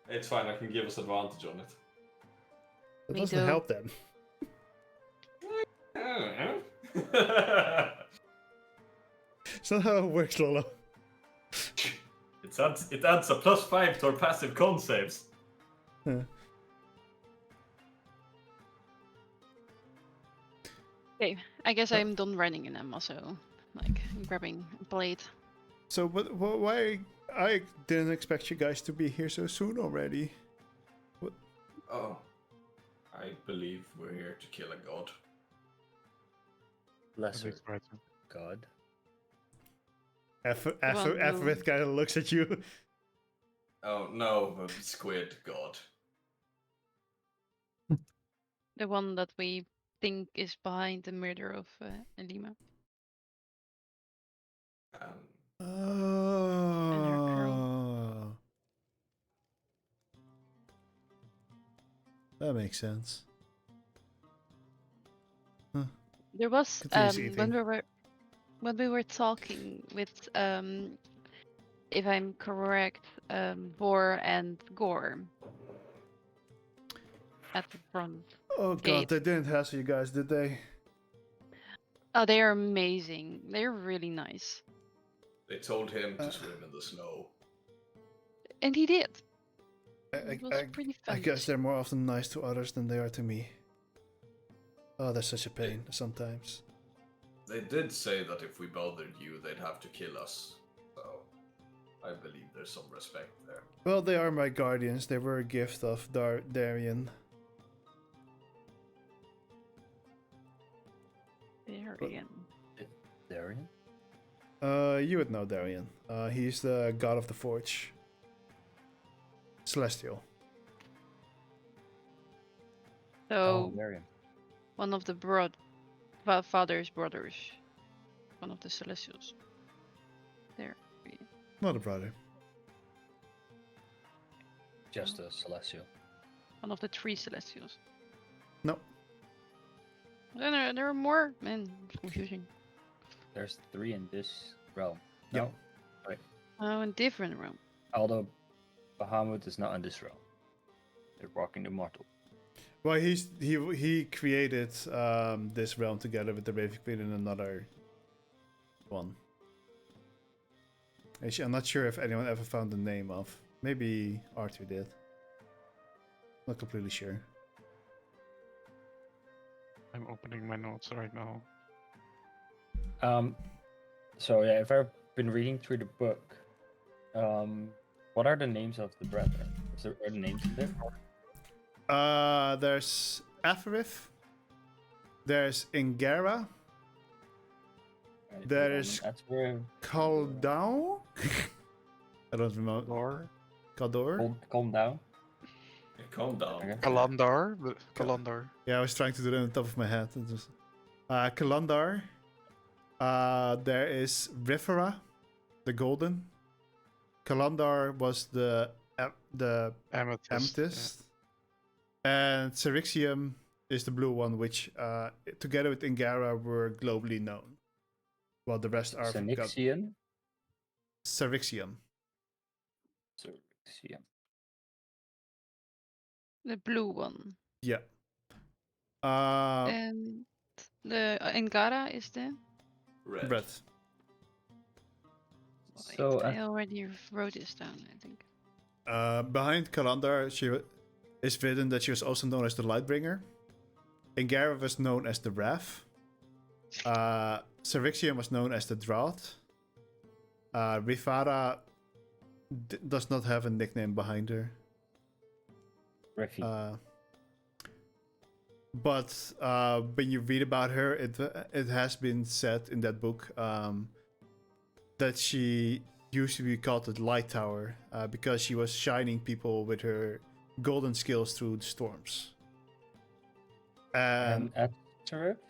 It's fine. I can give us advantage on it. That Me doesn't too. help then. I don't know. It's not how it works, Lolo. It adds a +5 to our passive con saves. Huh. Okay, I guess I'm done running and I'm also like grabbing a plate. So, why? I didn't expect you guys to be here so soon already. Oh, I believe we're here to kill a god. Lesser Right. god. Everett kind of looks at you. Oh no, the squid god. The one that we think is behind the murder of Elima. Oh. That makes sense. There was Continues when eating. we were talking with if I'm correct, Bor and Gore at the front. Oh god, Gate. they didn't hassle you guys, did they? Oh, they are amazing. They're really nice, They told him to swim in the snow. and he did. I, It was I, pretty I fun. guess they're more often nice to others than they are to me. Oh, that's such a pain sometimes. They did say that if we bothered you, they'd have to kill us. So, I believe there's some respect there. Well, they are my guardians. They were a gift of Darian. Varian. Darian? You would know Darian. He's the god of the forge. Celestial. So Darian. one of the father's brothers. One of the Celestials. There. Not a brother. Just a celestial. One of the 3 Celestials. No. Then there are more. Man, it's confusing. There's 3 in this realm. Yep. No? Oh, in different realm. Although Bahamut is not in this realm. They're walking immortal. Well, he created this realm together with the Raven Queen in another one. Actually, I'm not sure if anyone ever found the name of. Maybe Arthur did. Not completely sure. I'm opening my notes right now. So yeah, if I've been reading through the book, what are the names of the brethren? Are the names in there? There's Aferith. There's Ingara. Right, There hold on, is that's where Kaldao. I don't remember. Lore. Kaldor. calm down. Calm down. Okay. Kalandar. Kalandar. Yeah, I was trying to do it on the top of my head. It was, Kalandar. There is Rifera, the golden. Kalandar was the Amethyst. amethyst. And Syrixium is the blue one, which together with Ingara were globally known. While the rest are Syrixian. Syrixium. Syrixian. The blue one. Yeah. And the Engara is the. Red. Red. So I already wrote this down, I think. Behind Kalandar, is written that she was also known as the Lightbringer. Ingara was known as the Wrath. Syrixium was known as the Drought. Rifara does not have a nickname behind her. Refi. But when you read about her, it has been said in that book that she used to be called the Light Tower because she was shining people with her golden skills through the storms. And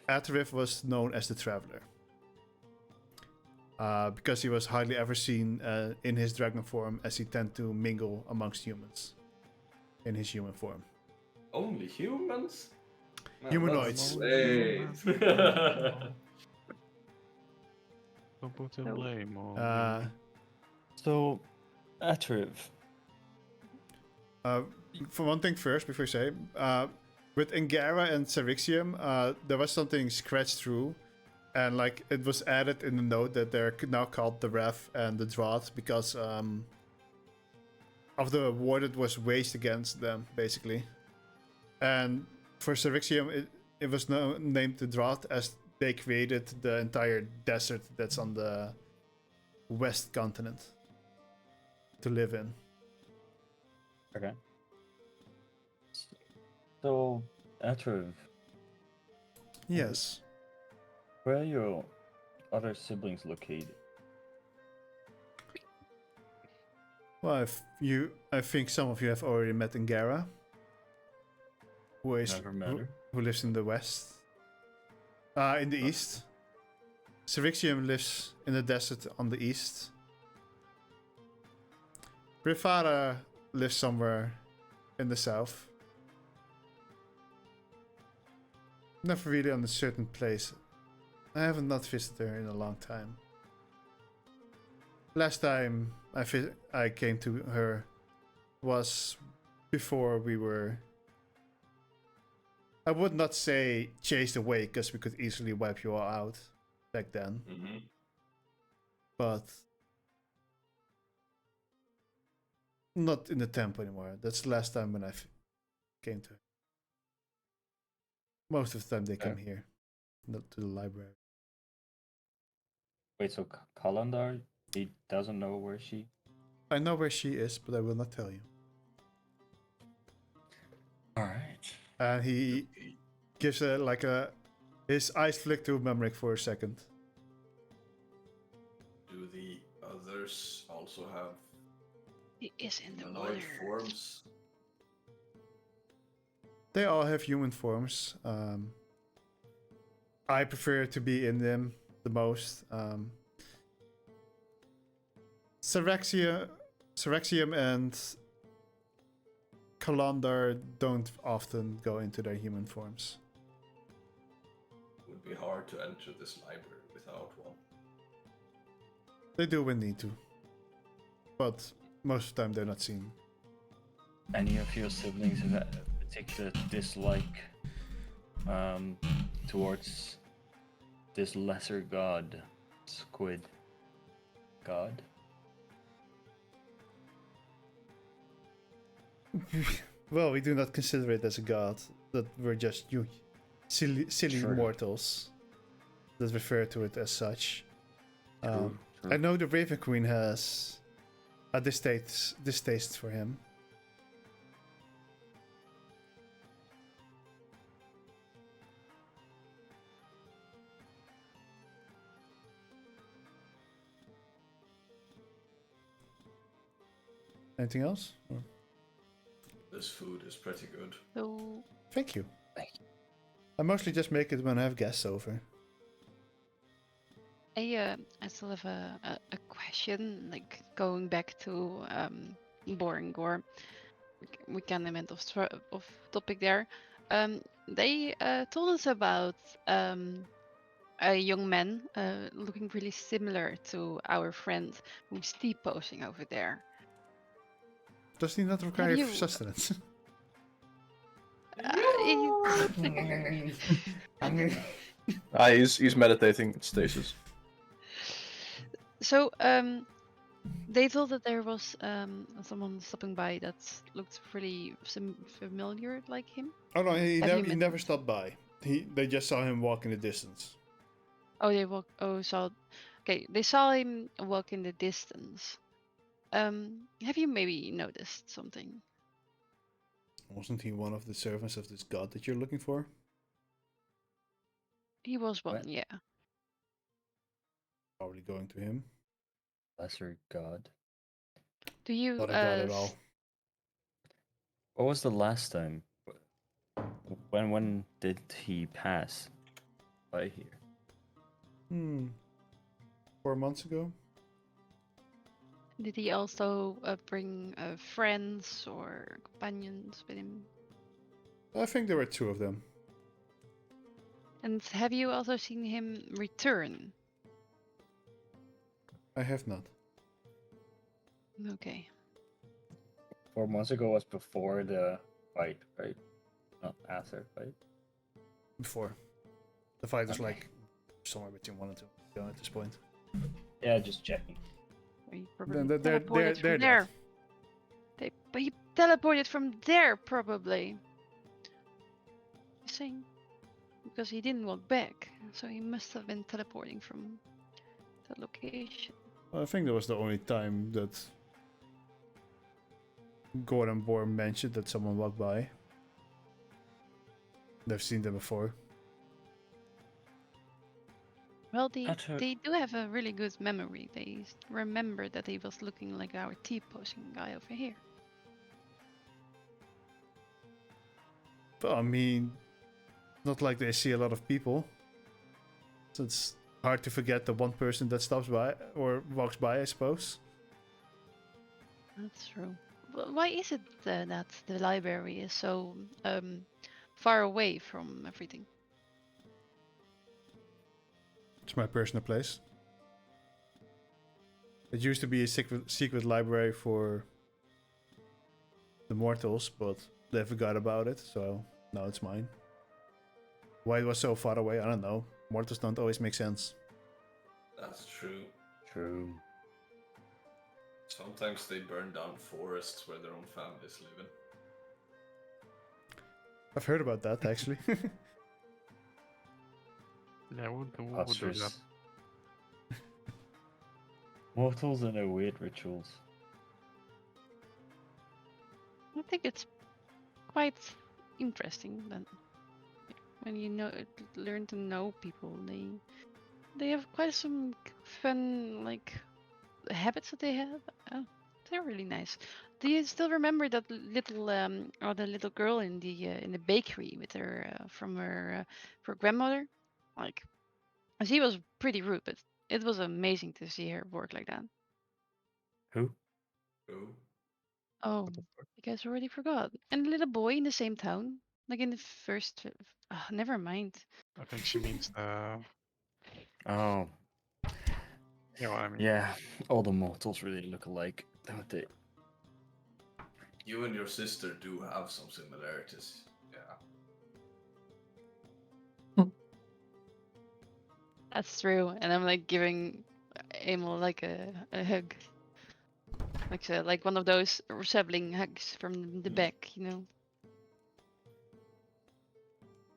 Atarif was known as the Traveler because he was hardly ever seen in his dragon form, as he tended to mingle amongst humans in his human form. Only humans? Man, Humanoids. that's late. Don't put the blame on me. So, Atriv. For one thing first, before you say, with Ingara and Syrixium, there was something scratched through, and like it was added in the note that they're now called the Wrath and the Drought because of the war that was waged against them, basically. And for Syrixium, it was named the Drought as they created the entire desert that's on the west continent to live in. Okay. So, Atriv, Yes. where are your other siblings located? Well, I think some of you have already met Ingara, Never met her. who lives in the west, in the east. Syrixium lives in the desert on the east. Rifara lives somewhere in the south. Never really on a certain place. I haven't not visited her in a long time. Last time I came to her was before we were, I would not say chased away because we could easily wipe you all out back then. Mm-hmm. But not in the temple anymore. That's the last time when I came to her. Most of the time they come here, not to the library. Wait, so Kalandar, he doesn't know where she... I know where she is, but I will not tell you. Alright. And he gives a His eyes flick to Memrick for a second. Do the others also have He is in the humanoid water. forms? They all have human forms. I prefer to be in them the most. Syrexium and Kalandar don't often go into their human forms. Would be hard to enter this library without one. They do when need to. But most of the time they're not seen. Any of your siblings have a particular dislike towards this lesser god, squid god? Well, we do not consider it as a god. That we're just you, silly Sure. mortals that refer to it as such. True. I know the Raven Queen has a distaste for him. Anything else? Or- This food is pretty good. So Thank you. Thank you. I mostly just make it when I have guests over. I still have a question, like going back to Borngor. We can amend of topic there. They told us about a young man looking really similar to our friend who's T-posing over there. Does he not require you- sustenance? He's meditating in stasis. So they thought that there was someone stopping by that looked really familiar like him. Oh no, he Have never you he met never him? stopped by. They just saw him walk in the distance. Oh, they walk. Oh, saw. Okay, they saw him walk in the distance. Have you maybe noticed something? Wasn't he one of the servants of this god that you're looking for? He was one, What? yeah. Probably going to him. Lesser god. Do you Not a god at all. What was the last time? When did he pass by here? 4 months ago? Did he also bring friends or companions with him? I think there were 2 of them. And have you also seen him return? I have not. Okay. 4 months ago was before the fight, right? Not after, right? Before. The fight was Okay. like somewhere between 1 and 2 ago at this point. Yeah, just checking. He probably They're teleported from dead. there. But he teleported from there, probably. You're saying? Because he didn't walk back, so he must have been teleporting from that location. I think that was the only time that Gordon Bohr mentioned that someone walked by. They've seen them before. Well, they Not her- they do have a really good memory. They remember that he was looking like our T-posing guy over here. But I mean, not like they see a lot of people. So it's hard to forget the one person that stops by or walks by, I suppose. That's true. Why is it that the library is so far away from everything? It's my personal place. It used to be a secret library for the mortals, but they forgot about it, so now it's mine. Why it was so far away, I don't know. Mortals don't always make sense. That's true. True. Sometimes they burn down forests where their own families live in. I've heard about that, actually. Yeah, who would do that? Monsters. Mortals and their weird rituals. I think it's quite interesting then. when you learn to know people. They have quite some fun like habits that they have. Oh, they're really nice. Do you still remember that little or the little girl in the bakery with her from her grandmother? Like she was pretty rude, but it was amazing to see her work like that. Who? Oh. Oh, you guys already forgot. And the little boy in the same town, like in the first. Never mind. I think she means Oh, you know what I mean. yeah. All the mortals really look alike, don't they? You and your sister do have some similarities. Yeah. That's true. And I'm like giving Emil like a hug. Like one of those sibling hugs from the back, you know.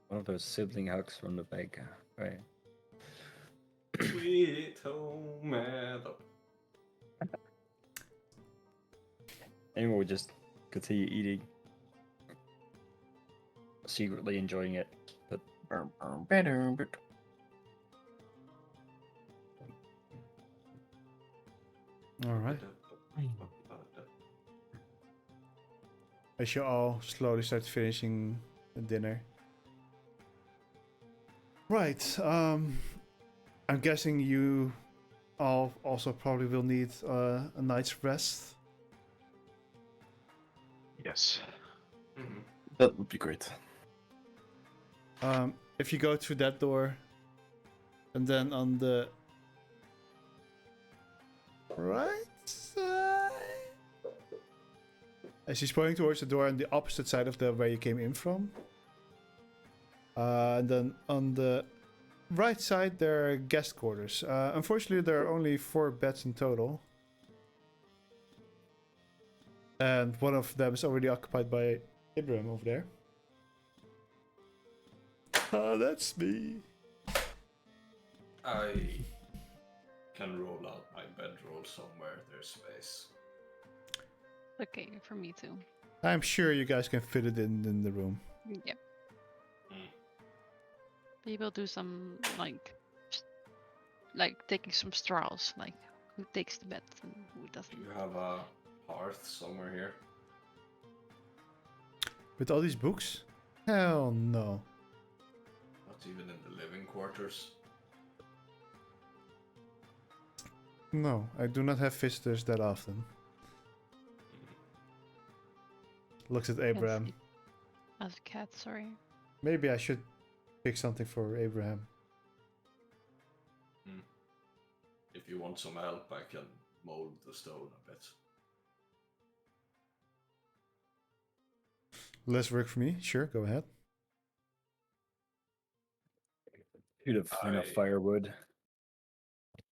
One of those sibling hugs from the back, right? Sweet home Alabama. Anyone would just continue eating, secretly enjoying it. But All right. As you all slowly start finishing the dinner. Right. I'm guessing you all also probably will need a night's rest. Yes. Mhm. that would be great. If you go through that door, and then on the right side, as he's pointing towards the door on the opposite side of the where you came in from. And then on the right side, there are guest quarters. Unfortunately, there are only 4 beds in total. And one of them is already occupied by Ibrahim over there. That's me. I can roll out my bedroll somewhere. There's space. Okay, for me too. I'm sure you guys can fit it in the room. Yep. Mm. We will do some like taking some straws, like who takes the bed and who Do doesn't. you have a hearth somewhere here? With all these books? Hell no. Not even in the living quarters. No, I do not have visitors that often. Looks at Can't Abraham. sleep as a cat, sorry. Maybe I should pick something for Abraham. If you want some help, I can mold the stone a bit. Less work for me. Sure, go ahead. You'd have enough I firewood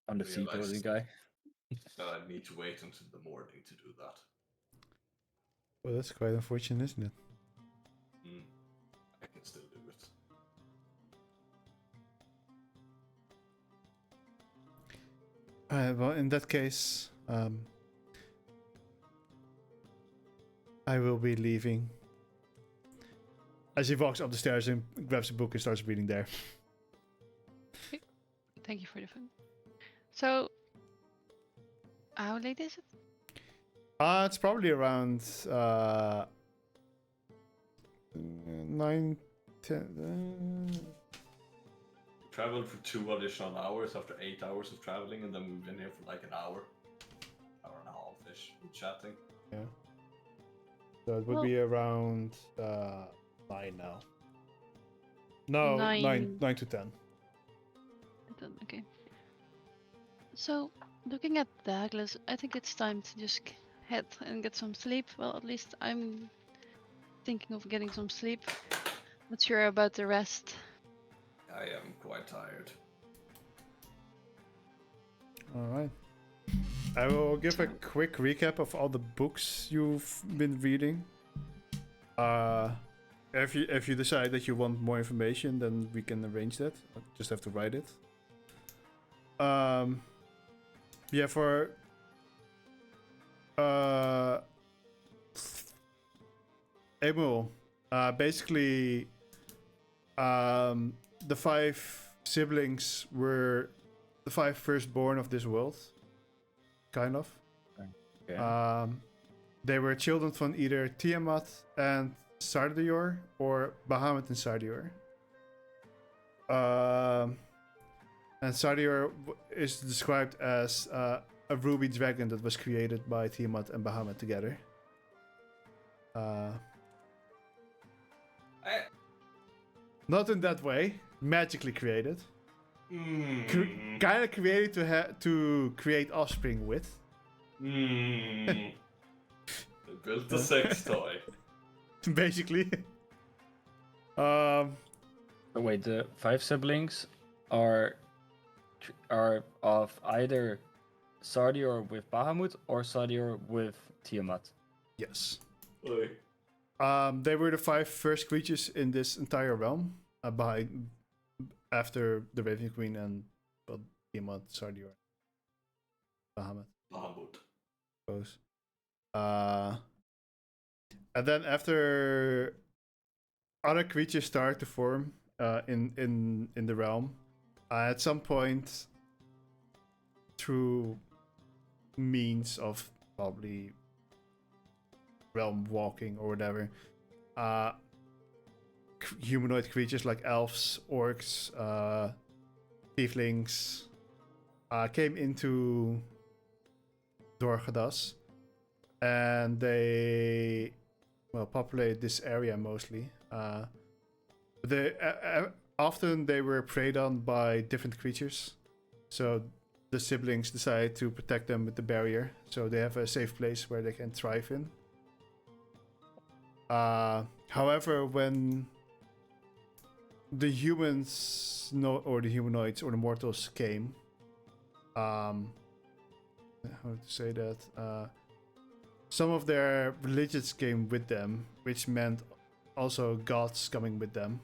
on the seat, realized the guy. that I need to wait until the morning to do that. Well, that's quite unfortunate, isn't it? I can still do it. Well, in that case, I will be leaving. As he walks up the stairs and grabs a book and starts reading there. Thank you for the food. So, how late is it? It's probably around 9, 10. Traveled for 2 additional hours after 8 hours of traveling, and then we've been here for like an hour and a half-ish, chatting. Yeah. So it would be around 9 now. No, 9 to 10. Okay. So, looking at Douglas, I think it's time to just head and get some sleep. Well, at least I'm thinking of getting some sleep. Not sure about the rest. I am quite tired. Alright. I will give a quick recap of all the books you've been reading. If you decide that you want more information, then we can arrange that. I just have to write it. Yeah, for Emil, basically The 5 siblings were the 5 firstborn of this world, kind of. Okay. They were children from either Tiamat and Sardior or Bahamut and Sardior. And Sardior is described as a ruby dragon that was created by Tiamat and Bahamut together. Not in that way, magically created. Kind of created to create offspring with. They built a sex toy. Basically. Oh, wait, the 5 siblings are of either Sardior with Bahamut or Sardior with Tiamat. Yes. Oi. They were the 5 first creatures in this entire realm, after the Raven Queen and Tiamat, Sardior, Bahamut. Goes. And then after other creatures start to form in the realm, at some point through means of probably realm walking or whatever, humanoid creatures like elves, orcs, tieflings came into Dorchadas, and they populated this area mostly. Often they were preyed on by different creatures, so the siblings decided to protect them with the barrier, so they have a safe place where they can thrive in. However, when the humans, or the humanoids, or the mortals came, how to say that? Some of their religions came with them, which meant also gods coming with them.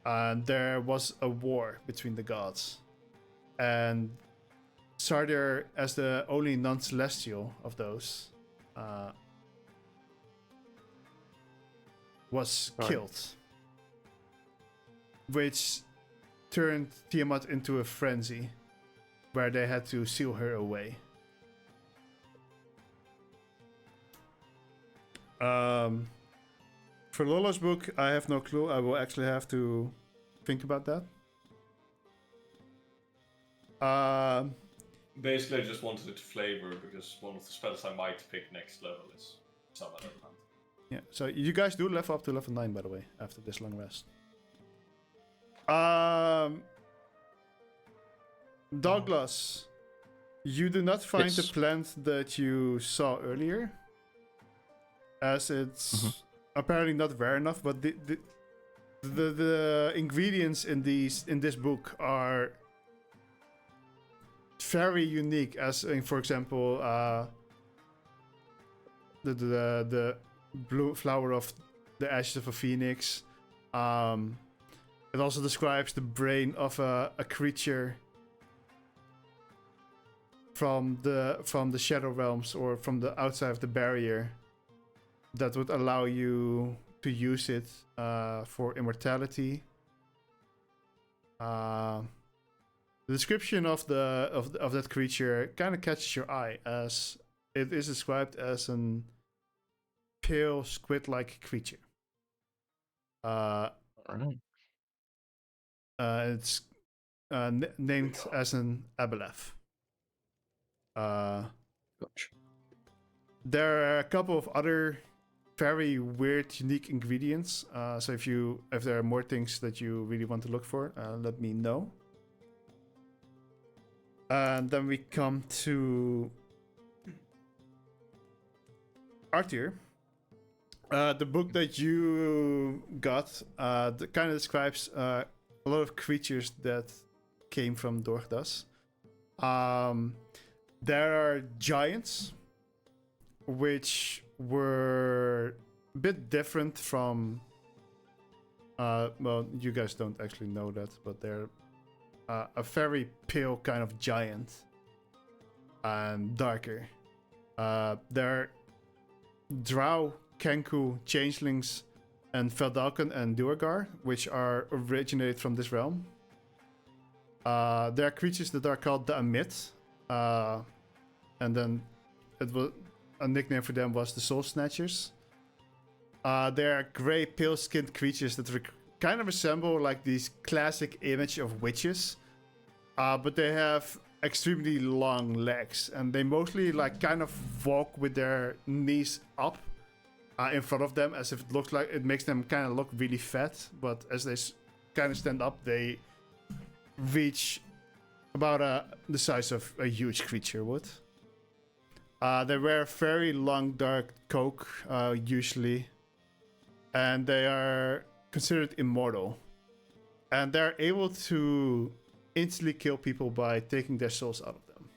And there was a war between the gods. And Sardior, as the only non-celestial of those, was killed. Which turned Tiamat into a frenzy, where they had to seal her away. For Lola's book, I have no clue. I will actually have to think about that. Basically, I just wanted it to flavor because one of the spells I might pick next level is Summon Element. Yeah, so you guys do level up to level 9, by the way, after this long rest. Douglas, you do not find the Yes. plant that you saw earlier, as it's apparently not rare enough. But the ingredients in this book are very unique. As in, for example, the blue flower of the ashes of a phoenix. It also describes the brain of a creature from the shadow realms, or from the outside of the barrier, that would allow you to use it for immortality. The description of that creature kind of catches your eye, as it is described as an pale squid-like creature. It's named as an aboleth. Gotcha. There are a couple of other very weird, unique ingredients. So if there are more things that you really want to look for, let me know. And then we come to Arthur. The book that you got kind of describes a lot of creatures that came from Dorchadas. There are giants, which were a bit different from... well, you guys don't actually know that, but they're a very pale kind of giant and darker. There are drow, kenku, changelings, and Feldalken and Duergar, which are originated from this realm. There are creatures that are called the Amit, and then it was a nickname for them was the Soul Snatchers. They are gray, pale-skinned creatures that kind of resemble like these classic image of witches, but they have extremely long legs, and they mostly like kind of walk with their knees up in front of them, as if it looks like it makes them kind of look really fat. But as they kind of stand up, they reach about the size of a huge creature would. They wear very long, dark coat, usually, and they are considered immortal. And they're able to instantly kill people by taking their souls out of them.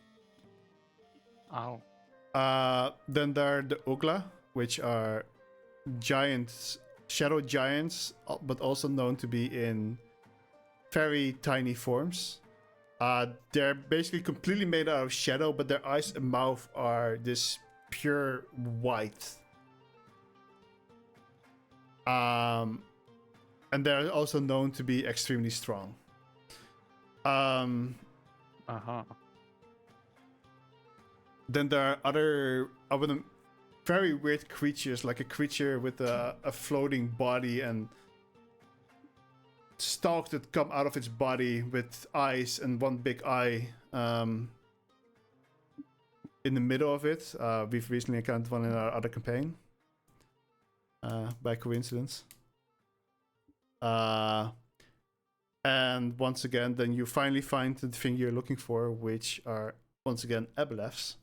Ow. Then there are the Ugla, which are giants, shadow giants, but also known to be in very tiny forms. They're basically completely made out of shadow, but their eyes and mouth are this pure white. And they're also known to be extremely strong. Uh-huh. Then there are other very weird creatures, like a creature with a floating body and stalks that come out of its body with eyes and one big eye in the middle of it. We've recently encountered one in our other campaign by coincidence. And once again, then you finally find the thing you're looking for, which are once again Aboleths,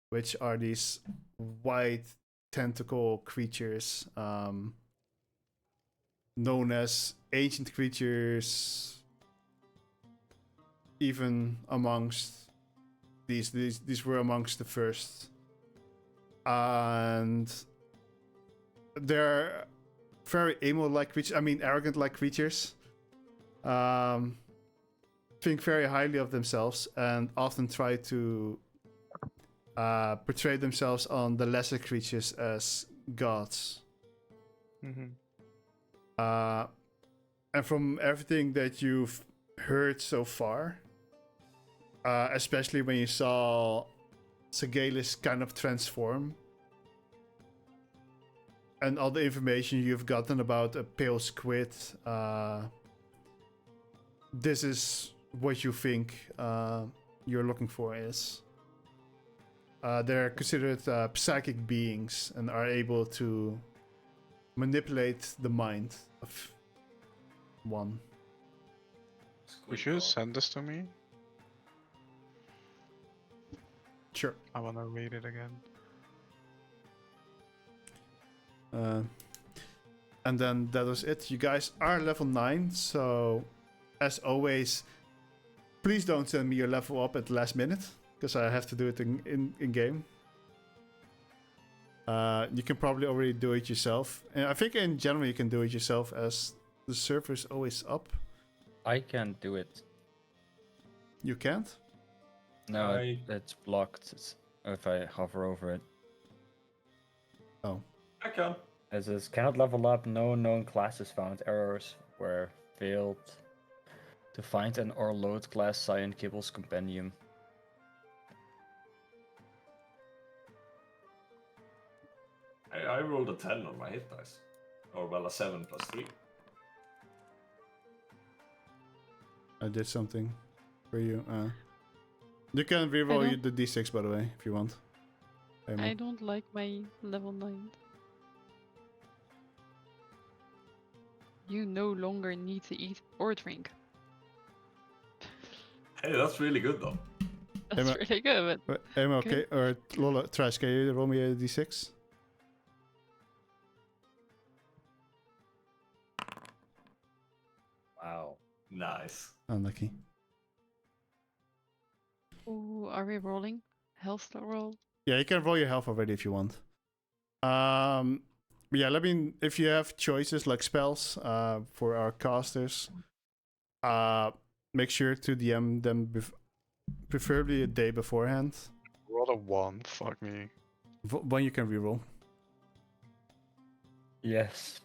which are these white tentacle creatures known as ancient creatures. Even amongst these were amongst the first, and they're very emo-like creatures. I mean, arrogant-like creatures. Think very highly of themselves and often try to portray themselves on the lesser creatures as gods. Mm-hmm. And from everything that you've heard so far, especially when you saw Sagalis kind of transform, and all the information you've gotten about a pale squid, this is what you think you're looking for is. They're considered psychic beings and are able to manipulate the mind of one. Would you send this to me? Sure. I wanna read it again. And then that was it. You guys are level 9, so as always, please don't send me your level up at the last minute, because I have to do it in game. You can probably already do it yourself. And I think in general you can do it yourself, as the server is always up. I can't do it. You can't? No, it's blocked if I hover over it. Oh. I can. It says cannot level up, no known classes found, errors were failed to find an or load class Cyan Kibble's Compendium. I rolled a 10 on my hit dice. Or well, a 7 plus 3. I did something for you. You can reroll don't- the d6, by the way, if you want. I don't like my level 9. You no longer need to eat or drink. Hey, that's really good though. That's Emma- really good, but Am I okay? Or Lola, Trash, can you roll me a d6? Wow. Nice. Unlucky. ooh, are we rolling? Health star roll? Yeah, you can roll your health already if you want. Yeah, let me. If you have choices like spells, for our casters, make sure to DM them preferably a day beforehand. Roll a 1, fuck me. One you can reroll. Yes.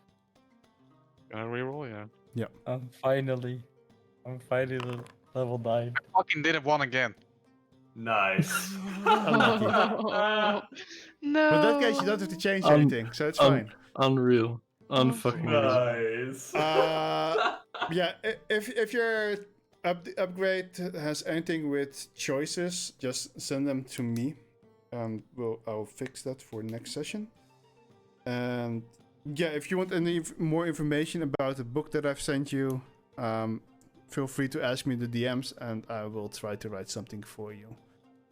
Can I reroll? Yeah. I'm finally level 9. Fucking did it one again. Nice. Unlucky. No. But in that case, you don't have to change Um, anything, so it's fine. Unreal. Unfucking real. Nice. Yeah, if your upgrade has anything with choices, just send them to me, and I'll fix that for next session. And yeah, if you want any more information about the book that I've sent you, feel free to ask me in the DMs, and I will try to write something for you.